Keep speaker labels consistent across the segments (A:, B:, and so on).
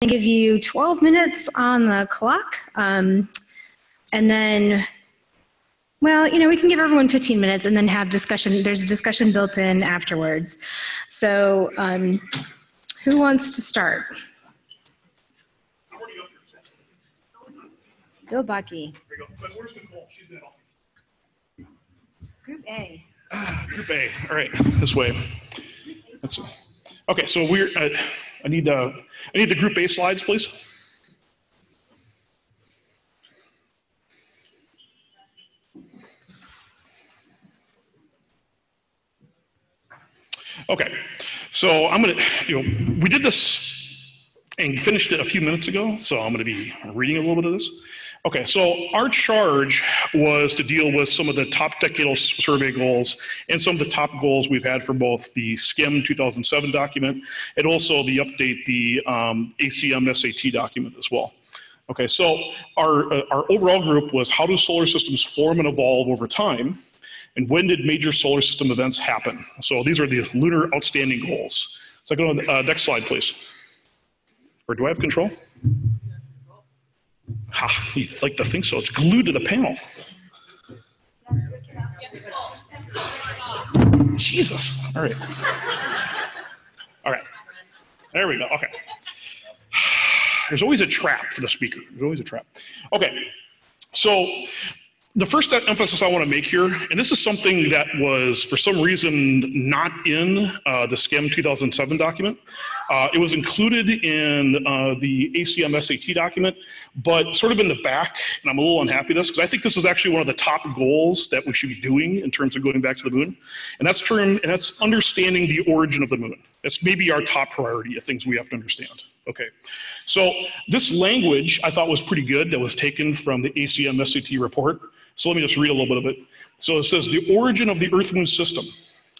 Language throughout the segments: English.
A: to give you 12 minutes on the clock. And then, well, you know, we can give everyone 15 minutes and then have discussion. There's a discussion built in afterwards. So who wants to start? Bill Bucky.
B: There you go. But where's Nicole? She's in it.
A: Group A.
B: Group A. All right, this way. That's okay. So we're. I need the Group A slides, please. Okay. So I'm gonna. We did this and finished it a few minutes ago. So I'm gonna be reading a little bit of this. Okay, so our charge was to deal with some of the top decadal survey goals and some of the top goals we've had for both the SCIM 2007 document and also the update the ACM SAT document as well. Okay, so our overall group was how do solar systems form and evolve over time, and when did major solar system events happen? So these are the lunar outstanding goals. So go to the next slide, please. Or do I have control? Ha, you'd like to think so. It's glued to the panel. Jesus. All right. All right. There we go. Okay. There's always a trap for the speaker. There's always a trap. Okay. So the first emphasis I want to make here, and this is something that was for some reason not in the SCIM 2007 document. It was included in the ACM SAT document, but sort of in the back, and I'm a little unhappy with this because I think this is actually one of the top goals that we should be doing in terms of going back to the moon. And that's understanding the origin of the moon. That's maybe our top priority of things we have to understand. Okay, so this language I thought was pretty good that was taken from the ACM SAT report. So let me just read a little bit of it. So it says the origin of the Earth-Moon system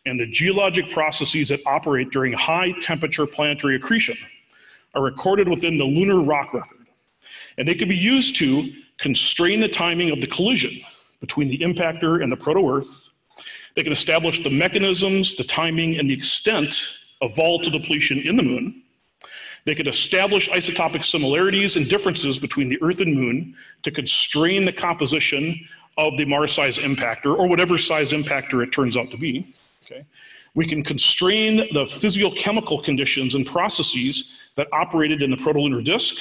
B: and the geologic processes that operate during high-temperature planetary accretion are recorded within the lunar rock record. And they can be used to constrain the timing of the collision between the impactor and the proto-Earth. They can establish the mechanisms, the timing, and the extent of volatile depletion in the moon. They could establish isotopic similarities and differences between the Earth and Moon to constrain the composition of the Mars-size impactor, or whatever size impactor it turns out to be. Okay. We can constrain the physicochemical conditions and processes that operated in the protolunar disk,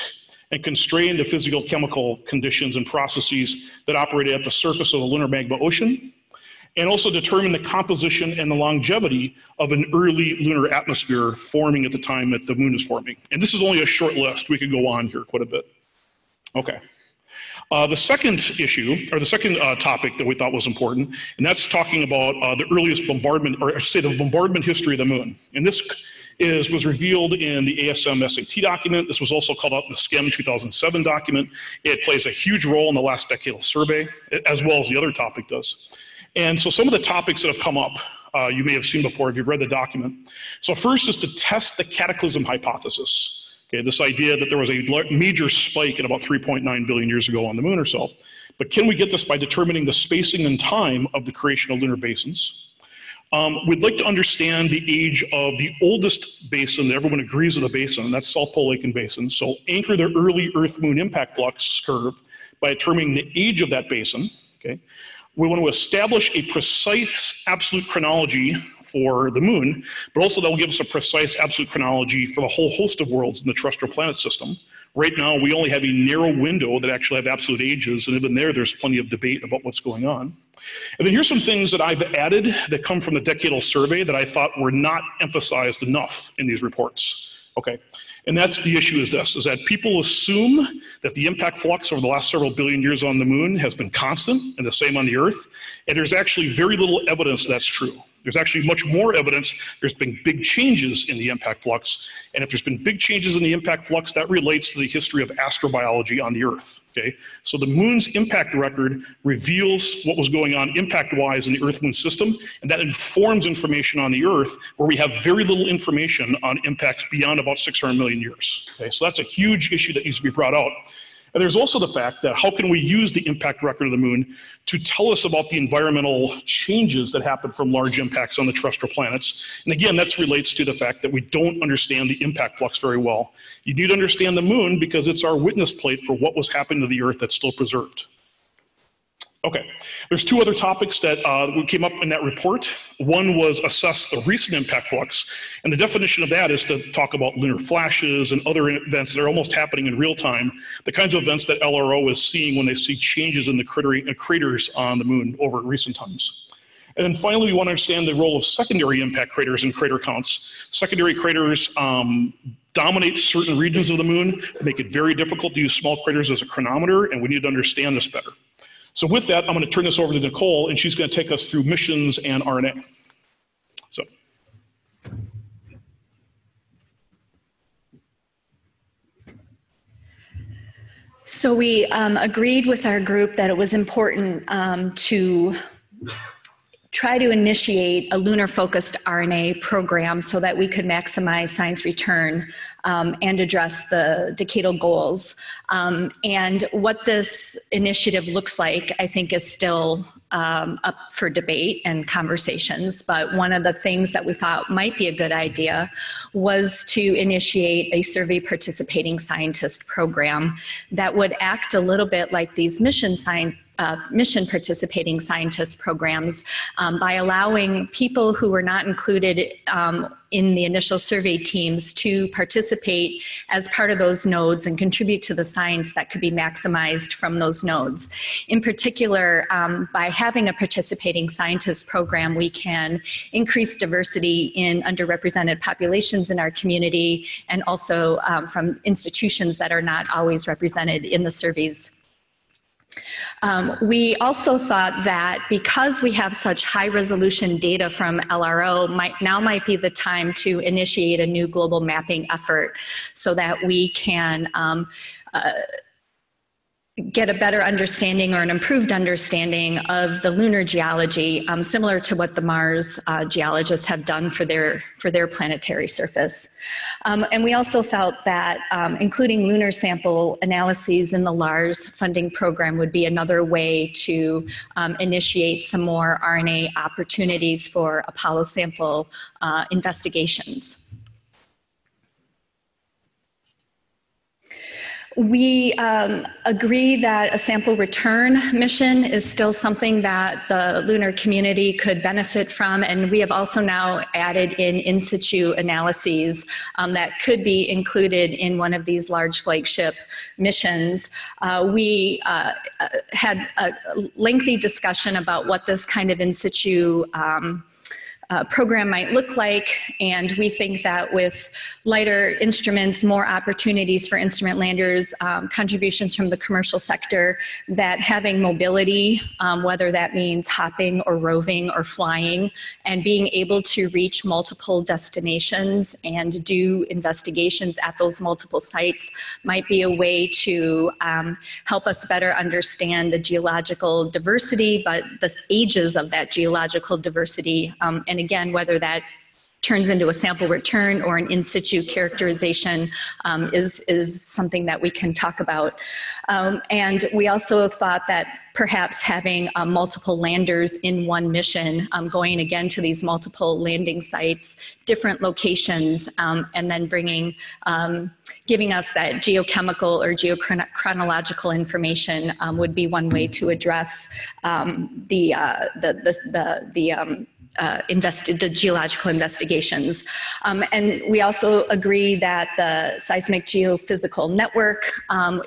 B: and constrain the physicochemical conditions and processes that operated at the surface of the lunar magma ocean, and also determine the composition and the longevity of an early lunar atmosphere forming at the time that the moon is forming. And this is only a short list. We could go on here quite a bit. Okay. The second issue, or the second topic that we thought was important, and that's talking about the earliest bombardment, or I should say the bombardment history of the moon. And this was revealed in the ASM SAT document. This was also called out in the SCIM 2007 document. It plays a huge role in the last decadal survey, as well as the other topic does. And so some of the topics that have come up, you may have seen before if you've read the document. So first is to test the cataclysm hypothesis. Okay, this idea that there was a major spike at about 3.9 billion years ago on the moon or so. But can we get this by determining the spacing and time of the creation of lunar basins? We'd like to understand the age of the oldest basin that everyone agrees is a basin, and that's South Pole Lake and Basin. So anchor the early Earth-Moon impact flux curve by determining the age of that basin. Okay. We want to establish a precise absolute chronology for the moon, but also that will give us a precise absolute chronology for the whole host of worlds in the terrestrial planet system. Right now, we only have a narrow window that actually have absolute ages, and even there's plenty of debate about what's going on. And then here's some things that I've added that come from the decadal survey that I thought were not emphasized enough in these reports. Okay, and that's the issue is this, is that people assume that the impact flux over the last several billion years on the moon has been constant and the same on the Earth, and there's actually very little evidence that's true. There's actually much more evidence there's been big changes in the impact flux, and if there's been big changes in the impact flux, that relates to the history of astrobiology on the Earth, okay? So the moon's impact record reveals what was going on impact-wise in the Earth-Moon system, and that informs information on the Earth where we have very little information on impacts beyond about 600 million years, okay? So that's a huge issue that needs to be brought out. And there's also the fact that how can we use the impact record of the moon to tell us about the environmental changes that happen from large impacts on the terrestrial planets. And again, that relates to the fact that we don't understand the impact flux very well. You need to understand the moon because it's our witness plate for what was happening to the Earth that's still preserved. Okay, there's two other topics that came up in that report. One was assess the recent impact flux, and the definition of that is to talk about lunar flashes and other events that are almost happening in real time, the kinds of events that LRO is seeing when they see changes in the craters on the moon over recent times. And then finally, we want to understand the role of secondary impact craters and crater counts. Secondary craters dominate certain regions of the moon, make it very difficult to use small craters as a chronometer, and we need to understand this better. So with that, I'm going to turn this over to Nicole, and she's going to take us through missions and RNA.
C: So we agreed with our group that it was important to try to initiate a lunar-focused RNA program so that we could maximize science return and address the decadal goals. And what this initiative looks like, I think, is still up for debate and conversations. But one of the things that we thought might be a good idea was to initiate a survey participating scientist program that would act a little bit like these mission participating scientist programs by allowing people who were not included in the initial survey teams to participate as part of those nodes and contribute to the science that could be maximized from those nodes. In particular, by having a participating scientist program, we can increase diversity in underrepresented populations in our community and also from institutions that are not always represented in the surveys. We also thought that because we have such high resolution data from LRO, now might be the time to initiate a new global mapping effort so that we can get a better understanding or an improved understanding of the lunar geology, similar to what the Mars geologists have done for their planetary surface. And we also felt that including lunar sample analyses in the LARS funding program would be another way to initiate some more RNA opportunities for Apollo sample investigations. We agree that a sample return mission is still something that the lunar community could benefit from, and we have also now added in situ analyses that could be included in one of these large flagship missions. We had a lengthy discussion about what this kind of in situ program might look like, and we think that with lighter instruments, more opportunities for instrument landers, contributions from the commercial sector, that having mobility, whether that means hopping or roving or flying, and being able to reach multiple destinations and do investigations at those multiple sites might be a way to help us better understand the geological diversity, but the ages of that geological diversity, and again, whether that turns into a sample return or an in situ characterization is something that we can talk about. And we also thought that perhaps having multiple landers in one mission, going again to these multiple landing sites, different locations, and then bringing, giving us that geochemical or geochronological information would be one way to address the geological investigations. And we also agree that the seismic geophysical network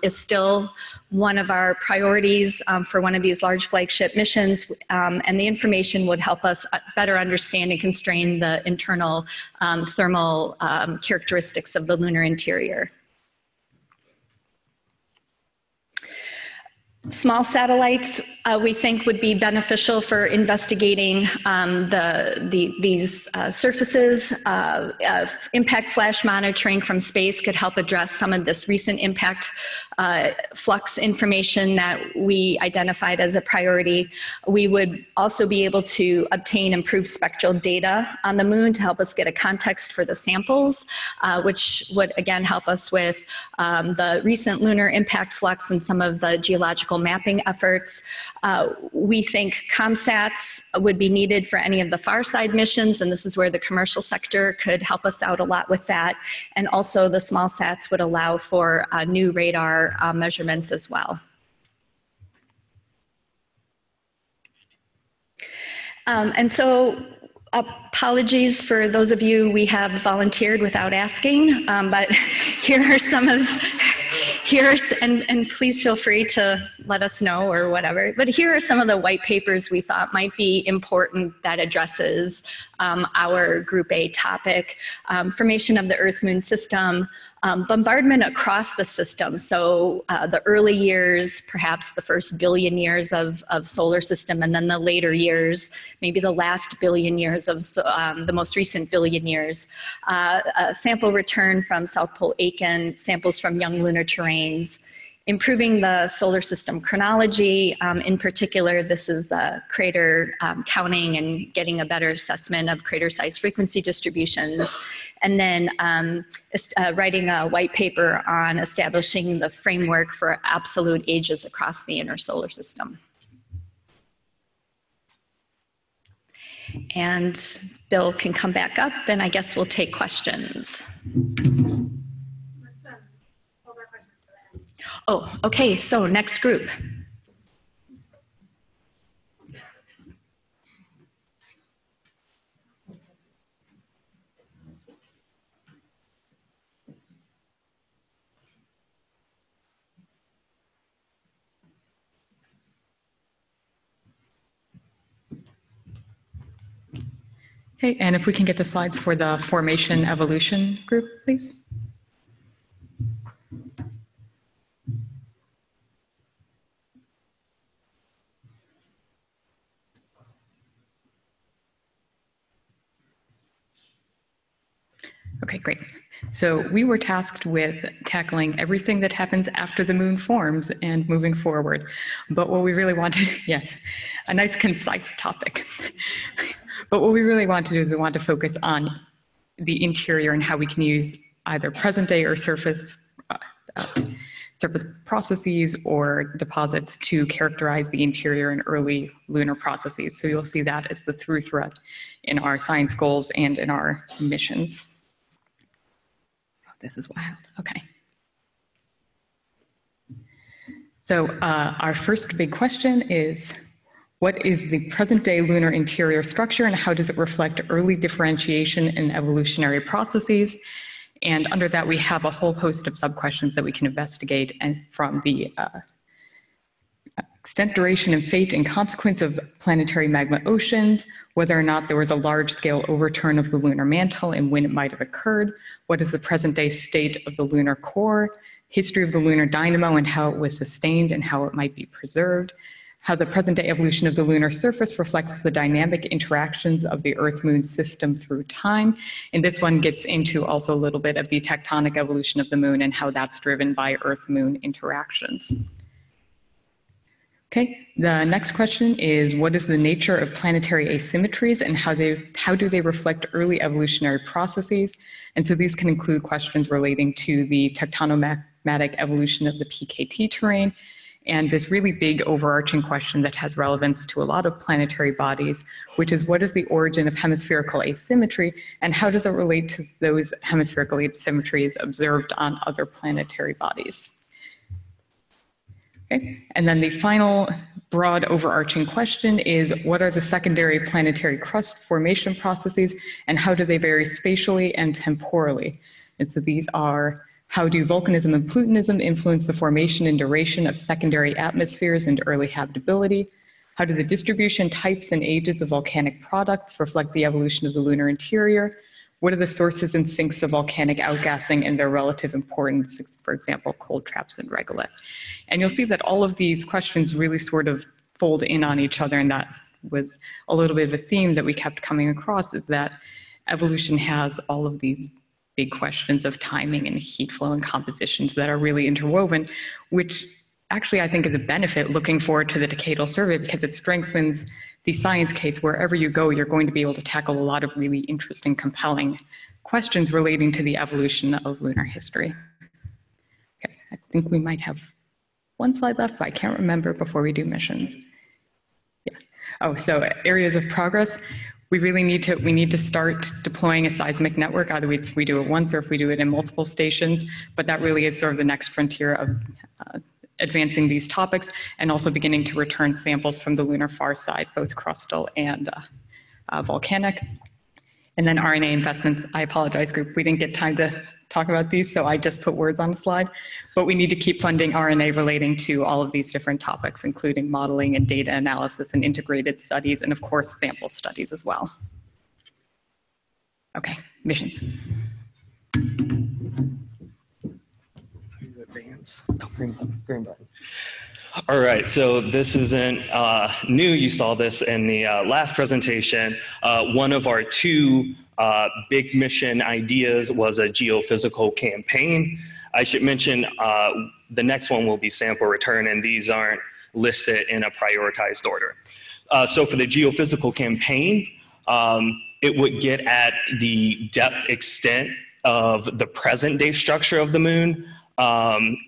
C: is still one of our priorities for one of these large flagship missions, and the information would help us better understand and constrain the internal thermal characteristics of the lunar interior. Small satellites, we think, would be beneficial for investigating these surfaces. Impact flash monitoring from space could help address some of this recent impact flux information that we identified as a priority. We would also be able to obtain improved spectral data on the moon to help us get a context for the samples, which would again help us with the recent lunar impact flux and some of the geological mapping efforts. We think ComSats would be needed for any of the far side missions, and this is where the commercial sector could help us out a lot with that. And also the small sats would allow for new radar measurements as well. And so apologies for those of you we have volunteered without asking, but here are some of, and please feel free to let us know or whatever, but here are some of the white papers we thought might be important that addresses our Group A topic: formation of the Earth-Moon system, bombardment across the system. So the early years, perhaps the first billion years of solar system, and then the later years, maybe the last billion years of the most recent billion years. Sample return from South Pole Aiken, samples from young lunar terrains. Improving the solar system chronology. In particular, this is crater counting and getting a better assessment of crater size frequency distributions. And then writing a white paper on establishing the framework for absolute ages across the inner solar system. And Bill can come back up, and I guess we'll take questions. Oh, okay, so next group.
D: Okay, and if we can get the slides for the formation evolution group, please. Okay, great. So we were tasked with tackling everything that happens after the moon forms and moving forward. But what we really wanted, yes, a nice concise topic. But what we really want to do is we want to focus on the interior and how we can use either present day or surface processes or deposits to characterize the interior and early lunar processes. So you'll see that as the through thread in our science goals and in our missions. This is wild, okay. So our first big question is, what is the present day lunar interior structure and how does it reflect early differentiation in evolutionary processes? And under that, we have a whole host of sub-questions that we can investigate, and from the extent, duration, and fate and consequence of planetary magma oceans, whether or not there was a large-scale overturn of the lunar mantle and when it might have occurred, what is the present-day state of the lunar core, history of the lunar dynamo and how it was sustained and how it might be preserved, how the present-day evolution of the lunar surface reflects the dynamic interactions of the Earth-Moon system through time. And this one gets into also a little bit of the tectonic evolution of the moon and how that's driven by Earth-Moon interactions. Okay, the next question is, what is the nature of planetary asymmetries and how do they reflect early evolutionary processes? And so these can include questions relating to the tectonomagmatic evolution of the PKT terrain, and this really big overarching question that has relevance to a lot of planetary bodies, which is what is the origin of hemispherical asymmetry and how does it relate to those hemispherical asymmetries observed on other planetary bodies? Okay. And then the final broad overarching question is, what are the secondary planetary crust formation processes and how do they vary spatially and temporally? And so these are, how do volcanism and plutonism influence the formation and duration of secondary atmospheres and early habitability? How do the distribution, types, and ages of volcanic products reflect the evolution of the lunar interior? What are the sources and sinks of volcanic outgassing and their relative importance, for example, cold traps and regolith? And you'll see that all of these questions really sort of fold in on each other, and that was a little bit of a theme that we kept coming across, is that evolution has all of these big questions of timing and heat flow and compositions that are really interwoven, which actually I think is a benefit looking forward to the decadal survey, because it strengthens the science case. Wherever you go, you're going to be able to tackle a lot of really interesting, compelling questions relating to the evolution of lunar history. Okay, I think we might have one slide left, but I can't remember before we do missions. Yeah. Oh, so areas of progress. We really need to start deploying a seismic network, either if we do it once or if we do it in multiple stations, but that really is sort of the next frontier of advancing these topics, and also beginning to return samples from the lunar far side, both crustal and volcanic. And then RNA investments. I apologize, group, we didn't get time to talk about these, so I just put words on the slide. But we need to keep funding RNA relating to all of these different topics, including modeling and data analysis and integrated studies, and of course, sample studies as well. Okay, missions.
E: Green button. All right, so this isn't new. You saw this in the last presentation. One of our two big mission ideas was a geophysical campaign. I should mention the next one will be sample return, and these aren't listed in a prioritized order. So for the geophysical campaign, it would get at the depth extent of the present day structure of the moon,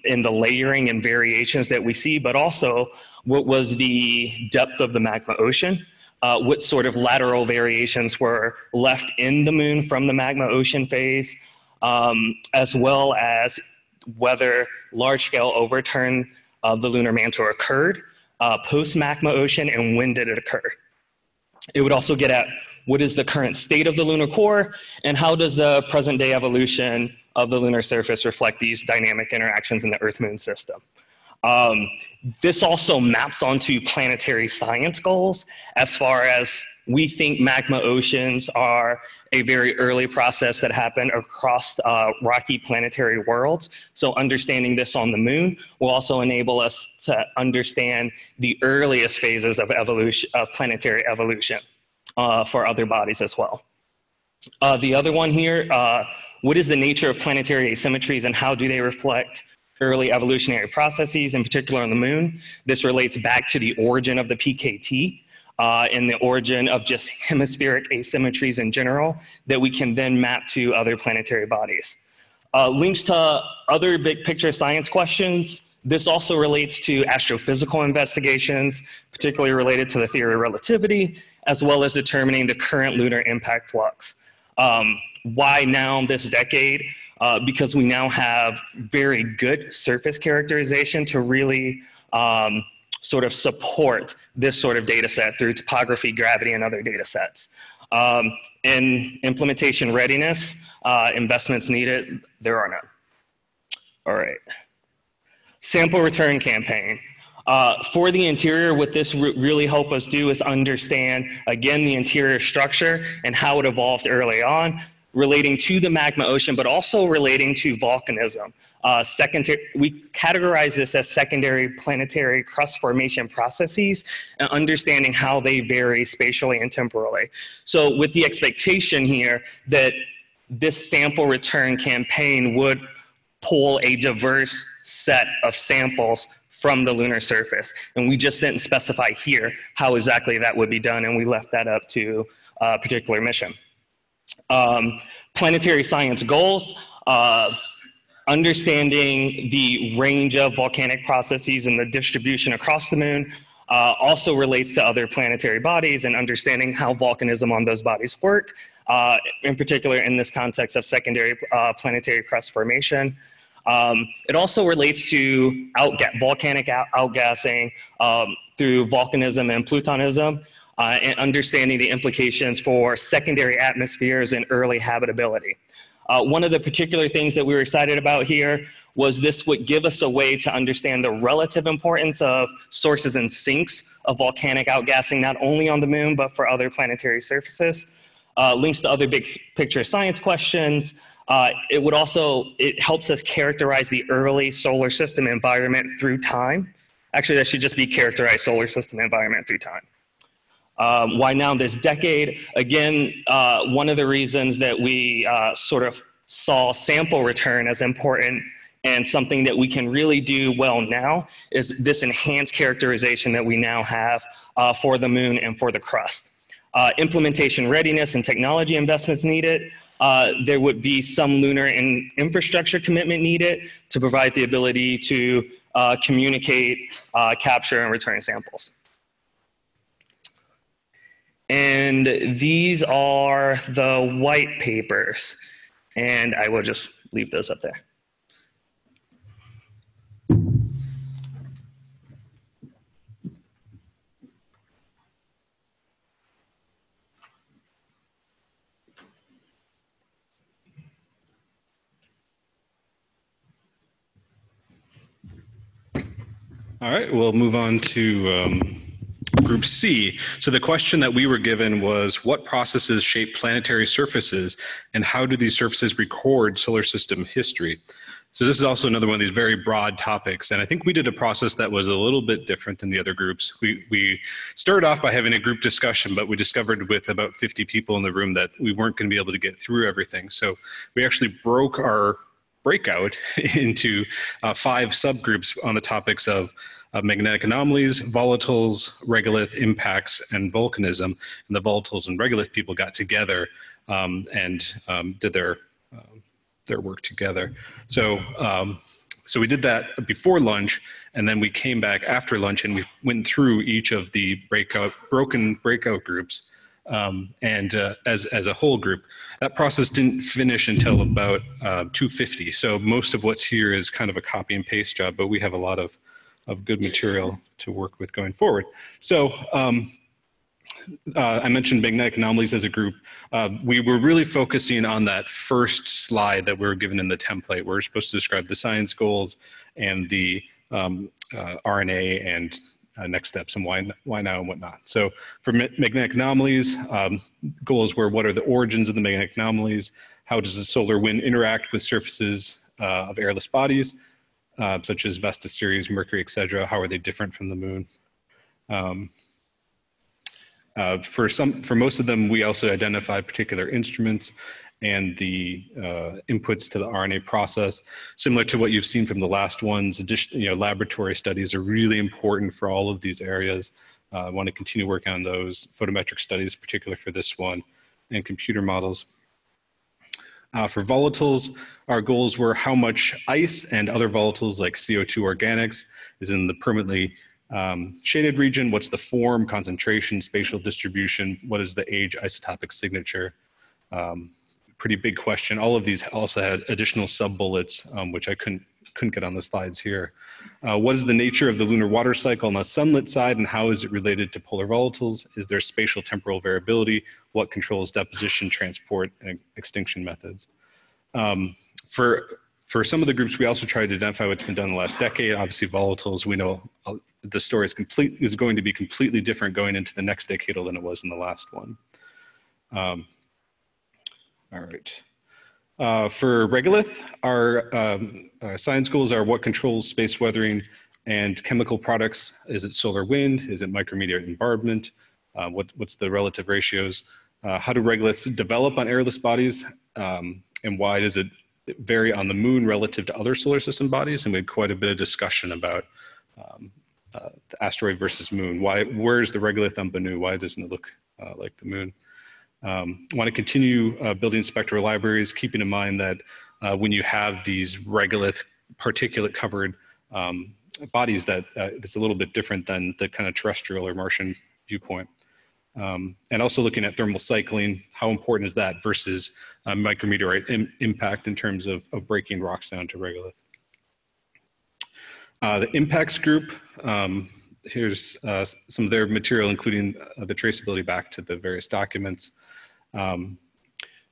E: in the layering and variations that we see, but also what was the depth of the magma ocean, what sort of lateral variations were left in the moon from the magma ocean phase, as well as whether large-scale overturn of the lunar mantle occurred post-magma ocean, and when did it occur. It would also get at what is the current state of the lunar core, and how does the present day evolution of the lunar surface reflect these dynamic interactions in the Earth-Moon system. This also maps onto planetary science goals, as far as we think magma oceans are a very early process that happened across rocky planetary worlds. So understanding this on the moon will also enable us to understand the earliest phases of evolution, of planetary evolution for other bodies as well. The other one here, what is the nature of planetary asymmetries and how do they reflect early evolutionary processes, in particular on the moon? This relates back to the origin of the PKT and the origin of just hemispheric asymmetries in general that we can then map to other planetary bodies. Links to other big picture science questions. This also relates to astrophysical investigations, particularly related to the theory of relativity, as well as determining the current lunar impact flux. Why now this decade? Because we now have very good surface characterization to really sort of support this sort of data set through topography, gravity, and other data sets. In implementation readiness, investments needed, there are none. All right. Sample return campaign. For the interior, what this really help us do is understand, again, the interior structure and how it evolved early on, relating to the magma ocean, but also relating to volcanism. We categorize this as secondary planetary crust formation processes, and understanding how they vary spatially and temporally. So with the expectation here that this sample return campaign would pull a diverse set of samples from the lunar surface. And we just didn't specify here how exactly that would be done, and we left that up to a particular mission. Planetary science goals, understanding the range of volcanic processes and the distribution across the moon, also relates to other planetary bodies and understanding how volcanism on those bodies work, in particular in this context of secondary planetary crust formation. It also relates to volcanic outgassing through volcanism and plutonism, and understanding the implications for secondary atmospheres and early habitability. One of the particular things that we were excited about here was this would give us a way to understand the relative importance of sources and sinks of volcanic outgassing, not only on the moon, but for other planetary surfaces. links to other big picture science questions. It helps us characterize the early solar system environment through time. Actually, that should just be characterize solar system environment through time. Why now this decade? Again, one of the reasons that we sort of saw sample return as important and something that we can really do well now is this enhanced characterization that we now have for the moon and for the crust. Implementation readiness and technology investments needed. There would be some lunar infrastructure commitment needed to provide the ability to communicate, capture, and return samples. And these are the white papers. And I will just leave those up there.
F: All right, we'll move on to Group C. So the question that we were given was, what processes shape planetary surfaces, and how do these surfaces record solar system history? So this is also another one of these very broad topics, and I think we did a process that was a little bit different than the other groups. We started off by having a group discussion, but we discovered with about 50 people in the room that we weren't going to be able to get through everything. So we actually broke our breakout into 5 subgroups on the topics of magnetic anomalies, volatiles, regolith impacts, and volcanism. And the volatiles and regolith people got together and did their work together. So we did that before lunch, and then we came back after lunch and we went through each of the broken breakout groups as a whole group. That process didn't finish until about 2:50. So most of what's here is kind of a copy and paste job, but we have a lot of good material to work with going forward. So I mentioned magnetic anomalies as a group. We were really focusing on that first slide that we were given in the template. We're supposed to describe the science goals and the RNA and next steps and why now and whatnot. So for magnetic anomalies, goals were what are the origins of the magnetic anomalies? How does the solar wind interact with surfaces of airless bodies, such as Vesta Ceres, Mercury, etc.? How are they different from the moon? For most of them, we also identified particular instruments and the inputs to the RNA process. Similar to what you've seen from the last ones, laboratory studies are really important for all of these areas. I want to continue working on those. Photometric studies, particularly for this one, and computer models. For volatiles, our goals were how much ice and other volatiles like CO2 organics is in the permanently shaded region. What's the form, concentration, spatial distribution? What is the age isotopic signature? Pretty big question. All of these also had additional sub-bullets, which I couldn't get on the slides here. What is the nature of the lunar water cycle on the sunlit side, and how is it related to polar volatiles? Is there spatial temporal variability? What controls deposition, transport, and extinction methods? For some of the groups, we also tried to identify what's been done in the last decade. Obviously, volatiles, we know the story is going to be completely different going into the next decadal than it was in the last one. All right. For regolith, our science goals are what controls space weathering and chemical products. Is it solar wind? Is it micrometeorite bombardment? What's the relative ratios? How do regoliths develop on airless bodies? And why does it vary on the moon relative to other solar system bodies? And we had quite a bit of discussion about the asteroid versus moon. Where's the regolith on Bennu? Why doesn't it look like the moon? Want to continue building spectral libraries, keeping in mind that when you have these regolith particulate covered bodies, that it's a little bit different than the kind of terrestrial or Martian viewpoint. And also looking at thermal cycling, how important is that versus micrometeorite impact in terms of breaking rocks down to regolith. The impacts group, here's some of their material, including the traceability back to the various documents.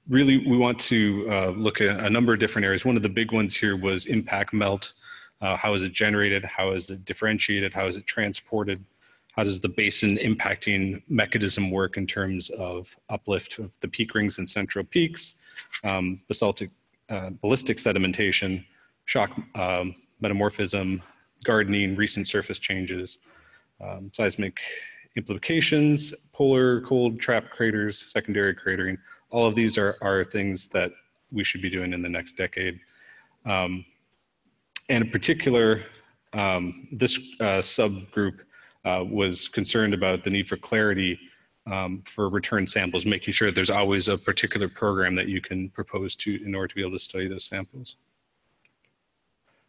F: Really, we want to look at a number of different areas. One of the big ones here was impact melt. How is it generated? How is it differentiated? How is it transported? how does the basin impacting mechanism work in terms of uplift of the peak rings and central peaks, ballistic sedimentation, shock metamorphism, gardening, recent surface changes, seismic implications, polar cold trap craters, secondary cratering. All of these are things that we should be doing in the next decade. And in particular, this subgroup was concerned about the need for clarity for return samples, making sure there's always a particular program that you can propose to in order to be able to study those samples.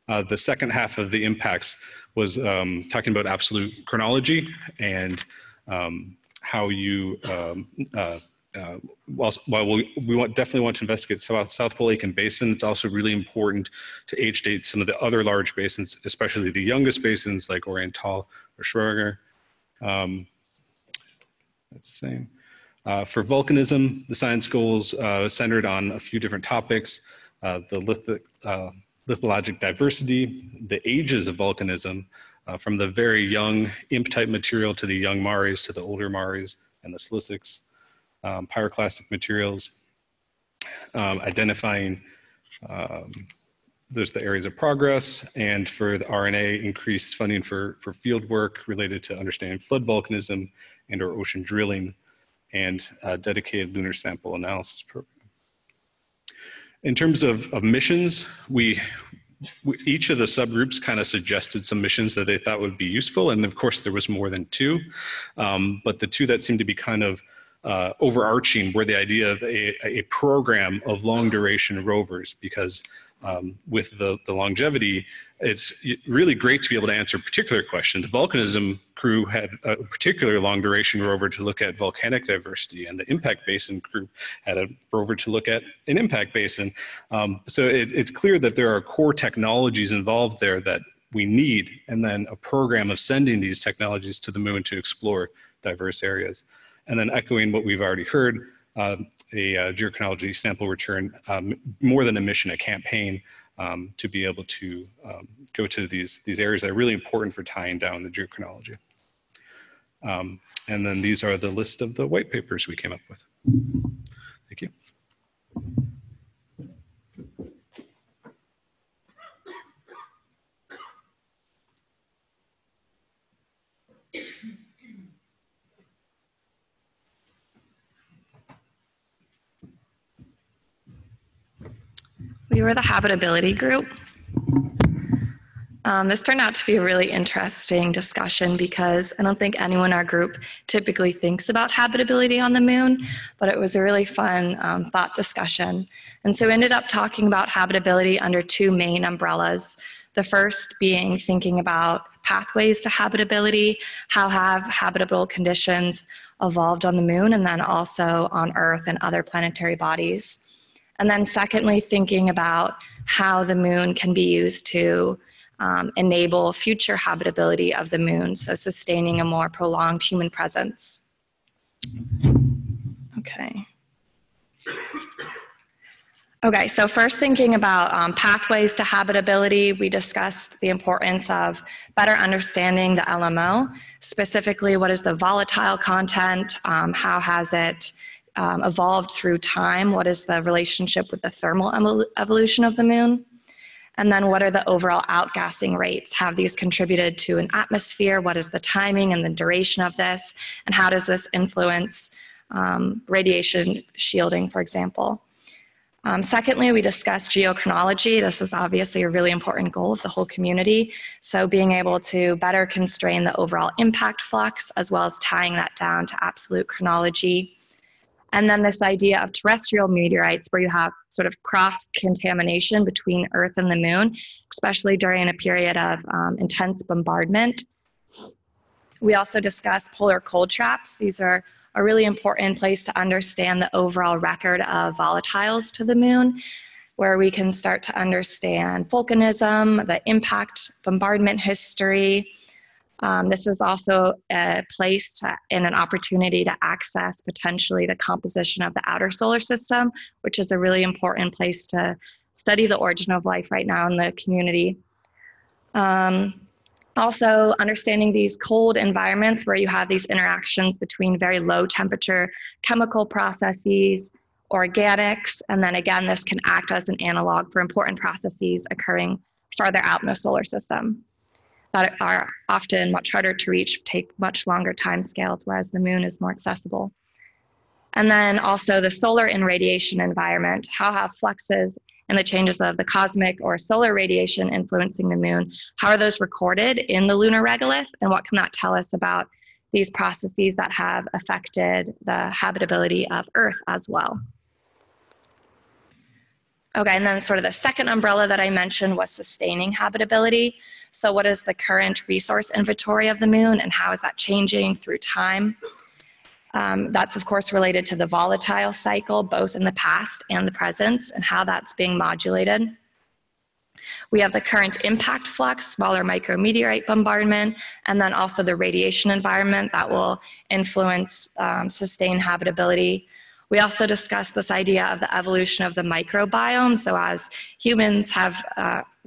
F: The second half of the impacts was talking about absolute chronology and how you, while we definitely want to investigate South Pole Lake and Basin, it's also really important to age date some of the other large basins, especially the youngest basins like Oriental or Schrödinger. That's the same. For volcanism, the science goals centered on a few different topics, the lithologic diversity, the ages of volcanism, from the very young imp-type material to the young mares to the older mares and the silicics, pyroclastic materials, identifying there's the areas of progress, and for the RNA, increased funding for field work related to understanding flood volcanism and or ocean drilling, and a dedicated lunar sample analysis program. In terms of missions, each of the subgroups kind of suggested some missions that they thought would be useful, and of course there was more than two, but the two that seemed to be kind of overarching were the idea of a program of long duration rovers, because with the longevity, it's really great to be able to answer particular questions. The volcanism crew had a particular long duration rover to look at volcanic diversity, and the impact basin crew had a rover to look at an impact basin. So it's clear that there are core technologies involved there that we need, and then a program of sending these technologies to the moon to explore diverse areas. And then echoing what we've already heard, a geochronology sample return, more than a mission, a campaign to be able to go to these areas that are really important for tying down the geochronology. And then these are the list of the white papers we came up with. Thank you.
C: We were the habitability group. This turned out to be a really interesting discussion because I don't think anyone in our group typically thinks about habitability on the moon, but it was a really fun thought discussion. And so we ended up talking about habitability under two main umbrellas. The first being thinking about pathways to habitability, how have habitable conditions evolved on the moon and then also on Earth and other planetary bodies. And then secondly, thinking about how the moon can be used to enable future habitability of the moon, so sustaining a more prolonged human presence. Okay, so first thinking about pathways to habitability, we discussed the importance of better understanding the LMO, specifically what is the volatile content, how has it evolved through time, what is the relationship with the thermal evolution of the moon, and then what are the overall outgassing rates? Have these contributed to an atmosphere? What is the timing and the duration of this? And how does this influence radiation shielding, for example? Secondly, we discussed geochronology. This is obviously a really important goal of the whole community. So being able to better constrain the overall impact flux, as well as tying that down to absolute chronology. And then this idea of terrestrial meteorites, where you have sort of cross-contamination between Earth and the moon, especially during a period of intense bombardment. We also discussed polar cold traps. These are a really important place to understand the overall record of volatiles to the moon, where we can start to understand volcanism, the impact bombardment history. This is also a place and an opportunity to access potentially the composition of the outer solar system, which is a really important place to study the origin of life right now in the community. Also, understanding these cold environments where you have these interactions between very low temperature chemical processes, organics, and then again, this can act as an analog for important processes occurring farther out in the solar system that are often much harder to reach, take much longer time scales, whereas the moon is more accessible. And then also the solar and radiation environment, how have fluxes and the changes of the cosmic or solar radiation influencing the moon, how are those recorded in the lunar regolith, and what can that tell us about these processes that have affected the habitability of Earth as well? Okay, and then sort of the second umbrella that I mentioned was sustaining habitability. So what is the current resource inventory of the moon, and how is that changing through time? That's of course related to the volatile cycle, both in the past and the present, and how that's being modulated. We have the current impact flux, smaller micrometeorite bombardment, and then also the radiation environment that will influence sustained habitability. We also discussed this idea of the evolution of the microbiome. So as humans have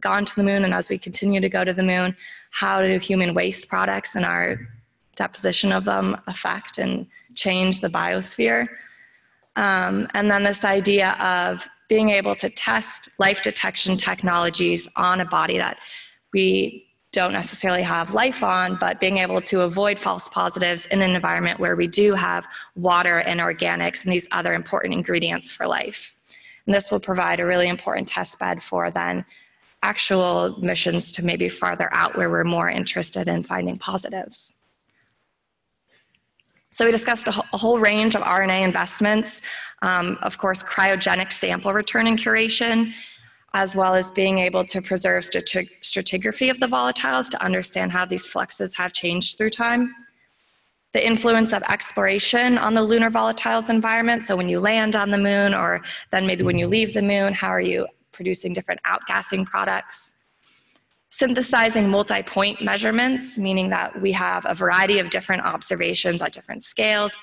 C: gone to the moon and as we continue to go to the moon, how do human waste products and our deposition of them affect and change the biosphere? And then this idea of being able to test life detection technologies on a body that we don't necessarily have life on, but being able to avoid false positives in an environment where we do have water and organics and these other important ingredients for life. And this will provide a really important test bed for then actual missions to maybe farther out where we're more interested in finding positives. So we discussed a whole range of RNA investments, of course, cryogenic sample return and curation, as well as being able to preserve stratigraphy of the volatiles to understand how these fluxes have changed through time. The influence of exploration on the lunar volatiles environment. So when you land on the moon, or then maybe when you leave the moon, how are you producing different outgassing products? Synthesizing multi-point measurements, meaning that we have a variety of different observations at different scales,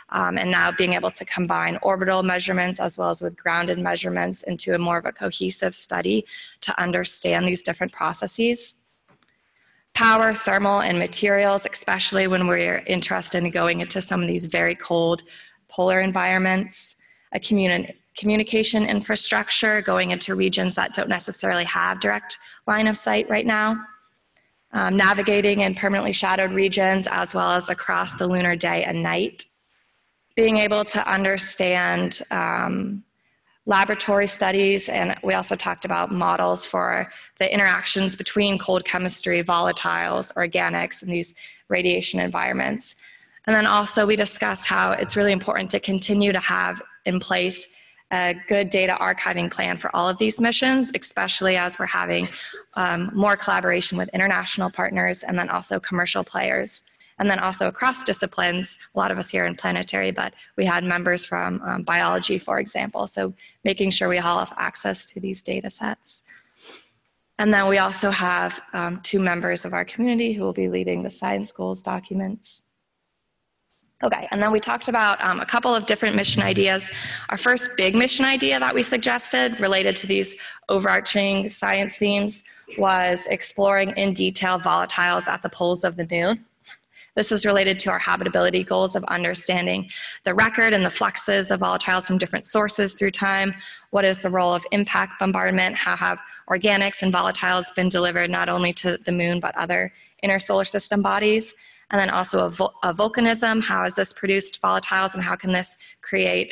C: and now being able to combine orbital measurements as well as with grounded measurements into a more of a cohesive study to understand these different processes. Power, thermal, and materials, especially when we're interested in going into some of these very cold polar environments. A communication infrastructure, going into regions that don't necessarily have direct line of sight right now. Navigating in permanently shadowed regions as well as across the lunar day and night. Being able to understand laboratory studies, and we also talked about models for the interactions between cold chemistry, volatiles, organics, and these radiation environments. And then also we discussed how it's really important to continue to have in place a good data archiving plan for all of these missions, especially as we're having more collaboration with international partners and then also commercial players. And then also across disciplines, a lot of us here in planetary, but we had members from biology, for example. So making sure we all have access to these data sets. And then we also have 2 members of our community who will be leading the science goals documents. Okay, and then we talked about a couple of different mission ideas. Our first big mission idea that we suggested related to these overarching science themes was exploring in detail volatiles at the poles of the moon. This is related to our habitability goals of understanding the record and the fluxes of volatiles from different sources through time. What is the role of impact bombardment? How have organics and volatiles been delivered not only to the moon, but other inner solar system bodies? And then also a volcanism, how has this produced volatiles and how can this create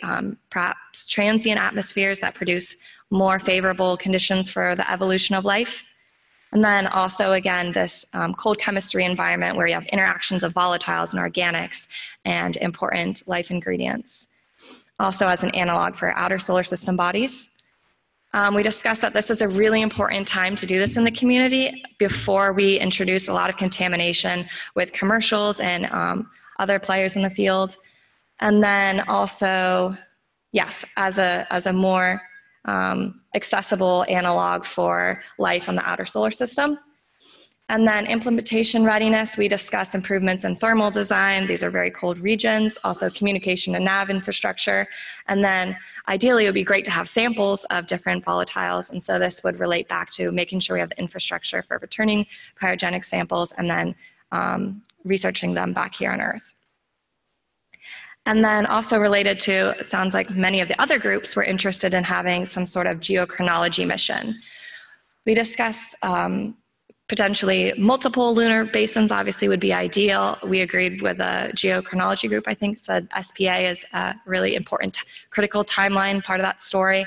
C: perhaps transient atmospheres that produce more favorable conditions for the evolution of life? And then also, again, this cold chemistry environment where you have interactions of volatiles and organics and important life ingredients. Also as an analog for outer solar system bodies. We discussed that this is a really important time to do this in the community before we introduce a lot of contamination with commercials and other players in the field. And then also, yes, as a more accessible analog for life on the outer solar system.
G: And then implementation readiness, we discuss improvements in thermal design. These are very cold regions, also communication and nav infrastructure. And then ideally, it would be great to have samples of different volatiles. And so this would relate back to making sure we have the infrastructure for returning cryogenic samples and then researching them back here on Earth. And then also related to, it sounds like many of the other groups were interested in having some sort of geochronology mission. We discussed potentially multiple lunar basins obviously would be ideal. We agreed with a geochronology group, I think, said SPA is a really important critical timeline part of that story.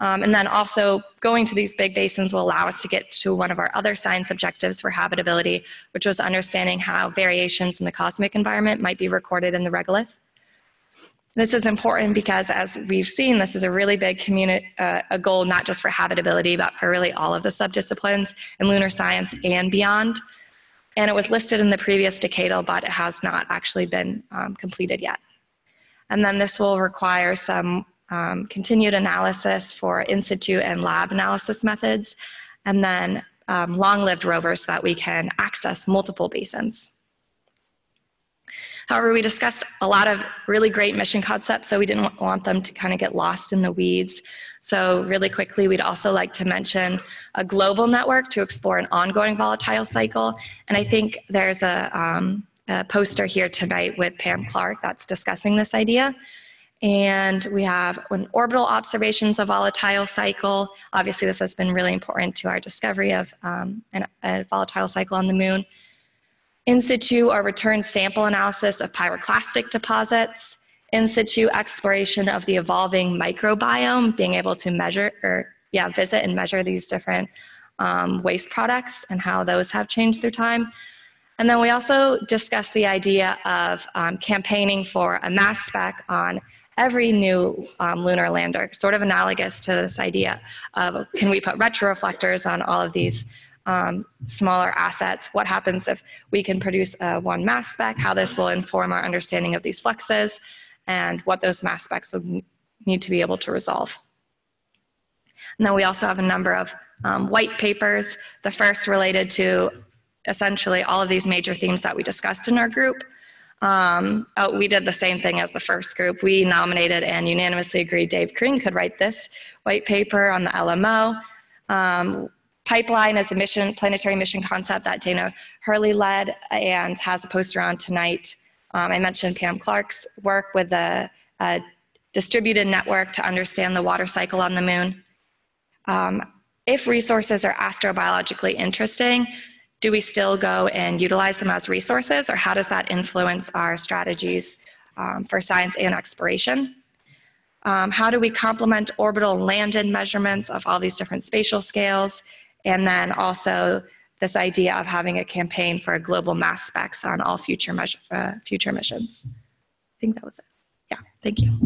G: And then also going to these big basins will allow us to get to one of our other science objectives for habitability, which was understanding how variations in the cosmic environment might be recorded in the regolith. This is important because, as we've seen, this is a really big a goal not just for habitability, but for really all of the subdisciplines in lunar science and beyond. And it was listed in the previous decadal, but it has not actually been completed yet. And then this will require some continued analysis for in situ and lab analysis methods, and then long-lived rovers so that we can access multiple basins. However, we discussed a lot of really great mission concepts, so we didn't want them to kind of get lost in the weeds. So really quickly, we'd also like to mention a global network to explore an ongoing volatile cycle. And I think there's a poster here tonight with Pam Clark that's discussing this idea. And we have an orbital observations of volatile cycle. Obviously, this has been really important to our discovery of a volatile cycle on the moon. In situ or return sample analysis of pyroclastic deposits, in situ exploration of the evolving microbiome, being able to measure visit and measure these different waste products and how those have changed through time. And then we also discussed the idea of campaigning for a mass spec on every new lunar lander, sort of analogous to this idea of can we put retroreflectors on all of these smaller assets. What happens if we can produce one mass spec, how this will inform our understanding of these fluxes, and what those mass specs would need to be able to resolve. And then we also have a number of white papers, the first related to essentially all of these major themes that we discussed in our group. We did the same thing as the first group. We nominated and unanimously agreed Dave Kring could write this white paper on the LMO. Pipeline is a planetary mission concept that Dana Hurley led and has a poster on tonight. I mentioned Pam Clark's work with a distributed network to understand the water cycle on the moon. If resources are astrobiologically interesting, do we still go and utilize them as resources, or how does that influence our strategies for science and exploration? How do we complement orbital land-in measurements of all these different spatial scales? And then also this idea of having a campaign for global mass specs on all future missions. I think that was it. Yeah, thank you.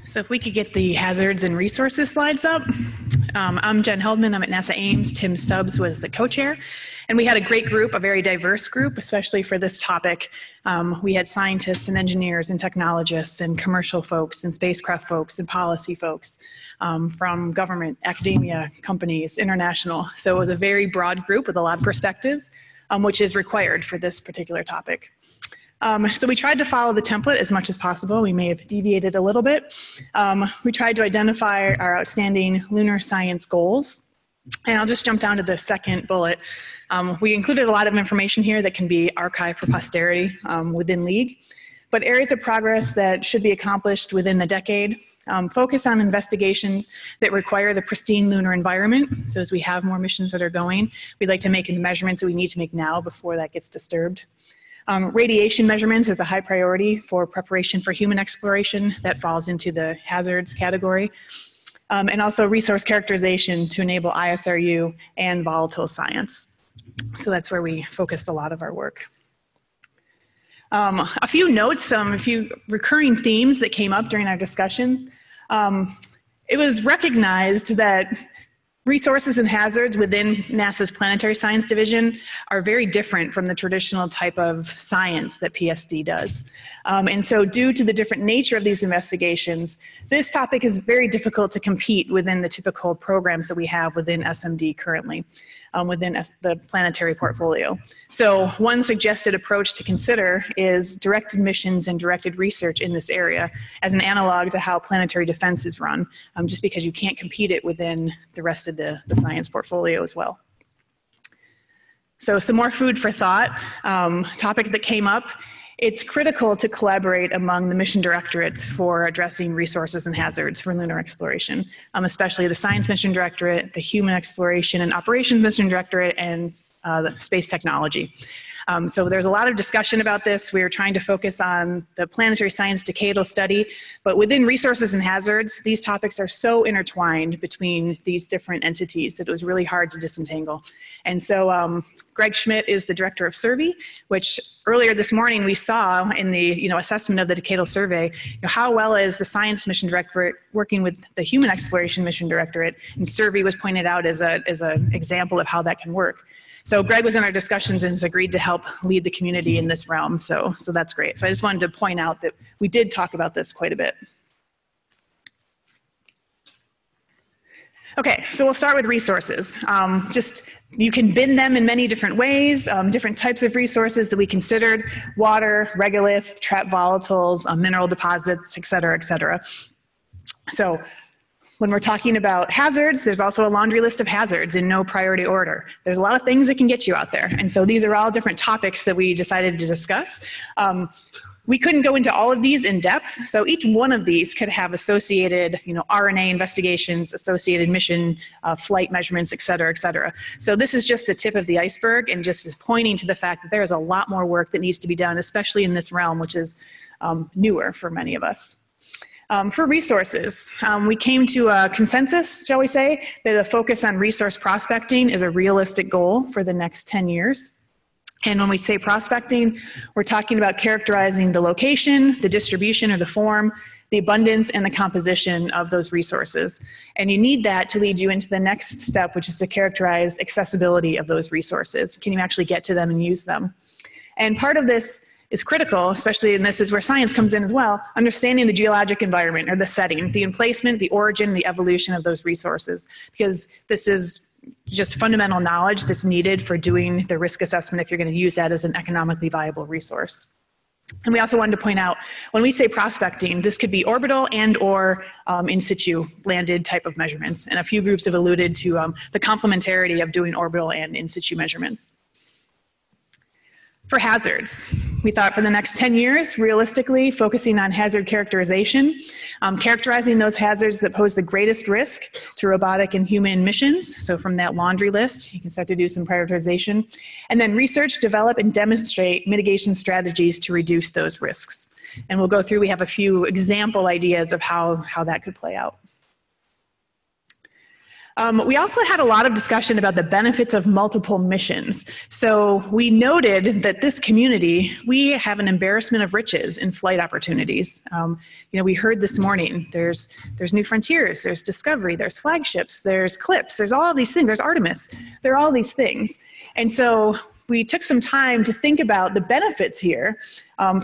H: So if we could get the hazards and resources slides up. I'm Jen Heldman, I'm at NASA Ames. Tim Stubbs was the co-chair. And we had a great group, a very diverse group, especially for this topic. We had scientists and engineers and technologists and commercial folks and spacecraft folks and policy folks from government, academia, companies, international. So it was a very broad group with a lot of perspectives, which is required for this particular topic. So we tried to follow the template as much as possible. We may have deviated a little bit. We tried to identify our outstanding lunar science goals. And I'll just jump down to the second bullet. We included a lot of information here that can be archived for posterity within LEAG. But areas of progress that should be accomplished within the decade, focus on investigations that require the pristine lunar environment. So as we have more missions that are going, we'd like to make the measurements that we need to make now before that gets disturbed. Radiation measurements is a high priority for preparation for human exploration. That falls into the hazards category. And also resource characterization to enable ISRU and volatile science. So that's where we focused a lot of our work. A few notes, a few recurring themes that came up during our discussions. It was recognized that resources and hazards within NASA's Planetary Science Division are very different from the traditional type of science that PSD does. And so due to the different nature of these investigations, this topic is very difficult to compete within the typical programs that we have within SMD currently, within the planetary portfolio. So one suggested approach to consider is directed missions and directed research in this area as an analog to how planetary defense is run, just because you can't compete it within the rest of the science portfolio as well. So some more food for thought. Topic that came up, it's critical to collaborate among the mission directorates for addressing resources and hazards for lunar exploration, especially the Science Mission Directorate, the Human Exploration and Operations Mission Directorate, and the Space Technology. So there's a lot of discussion about this. We are trying to focus on the planetary science decadal study, but within resources and hazards, these topics are so intertwined between these different entities that it was really hard to disentangle. And so Greg Schmidt is the director of survey, which earlier this morning we saw in the assessment of the decadal survey, how well is the Science Mission Directorate working with the Human Exploration Mission Directorate, and survey was pointed out as an example of how that can work. So Greg was in our discussions and has agreed to help lead the community in this realm. So that's great. So I just wanted to point out that we did talk about this quite a bit. Okay, so we'll start with resources. You can bin them in many different ways, different types of resources that we considered: water, regolith, trapped volatiles, mineral deposits, et cetera, et cetera. So when we're talking about hazards, there's also a laundry list of hazards in no priority order. There's a lot of things that can get you out there. And so these are all different topics that we decided to discuss. We couldn't go into all of these in depth. So each one of these could have associated, RNA investigations, associated mission, flight measurements, et cetera, et cetera. So this is just the tip of the iceberg and just is pointing to the fact that there's a lot more work that needs to be done, especially in this realm, which is newer for many of us. For resources, we came to a consensus, shall we say, that a focus on resource prospecting is a realistic goal for the next 10 years. And when we say prospecting, we're talking about characterizing the location, the distribution or the form, the abundance, and the composition of those resources. And you need that to lead you into the next step, which is to characterize accessibility of those resources. Can you actually get to them and use them? And part of this is critical, especially, and this is where science comes in as well, understanding the geologic environment or the setting, the emplacement, the origin, the evolution of those resources, because this is just fundamental knowledge that's needed for doing the risk assessment if you're going to use that as an economically viable resource. And we also wanted to point out, when we say prospecting, this could be orbital and or in situ landed type of measurements. And a few groups have alluded to the complementarity of doing orbital and in situ measurements. For hazards, we thought for the next 10 years, realistically, focusing on hazard characterization, characterizing those hazards that pose the greatest risk to robotic and human missions. So from that laundry list, you can start to do some prioritization. And then research, develop, and demonstrate mitigation strategies to reduce those risks. And we'll go through, we have a few example ideas of how that could play out. We also had a lot of discussion about the benefits of multiple missions. So we noted that this community, we have an embarrassment of riches in flight opportunities. We heard this morning, there's New Frontiers, there's Discovery, there's flagships, there's CLIPS, there's all of these things, there's Artemis, there are all these things. And so we took some time to think about the benefits here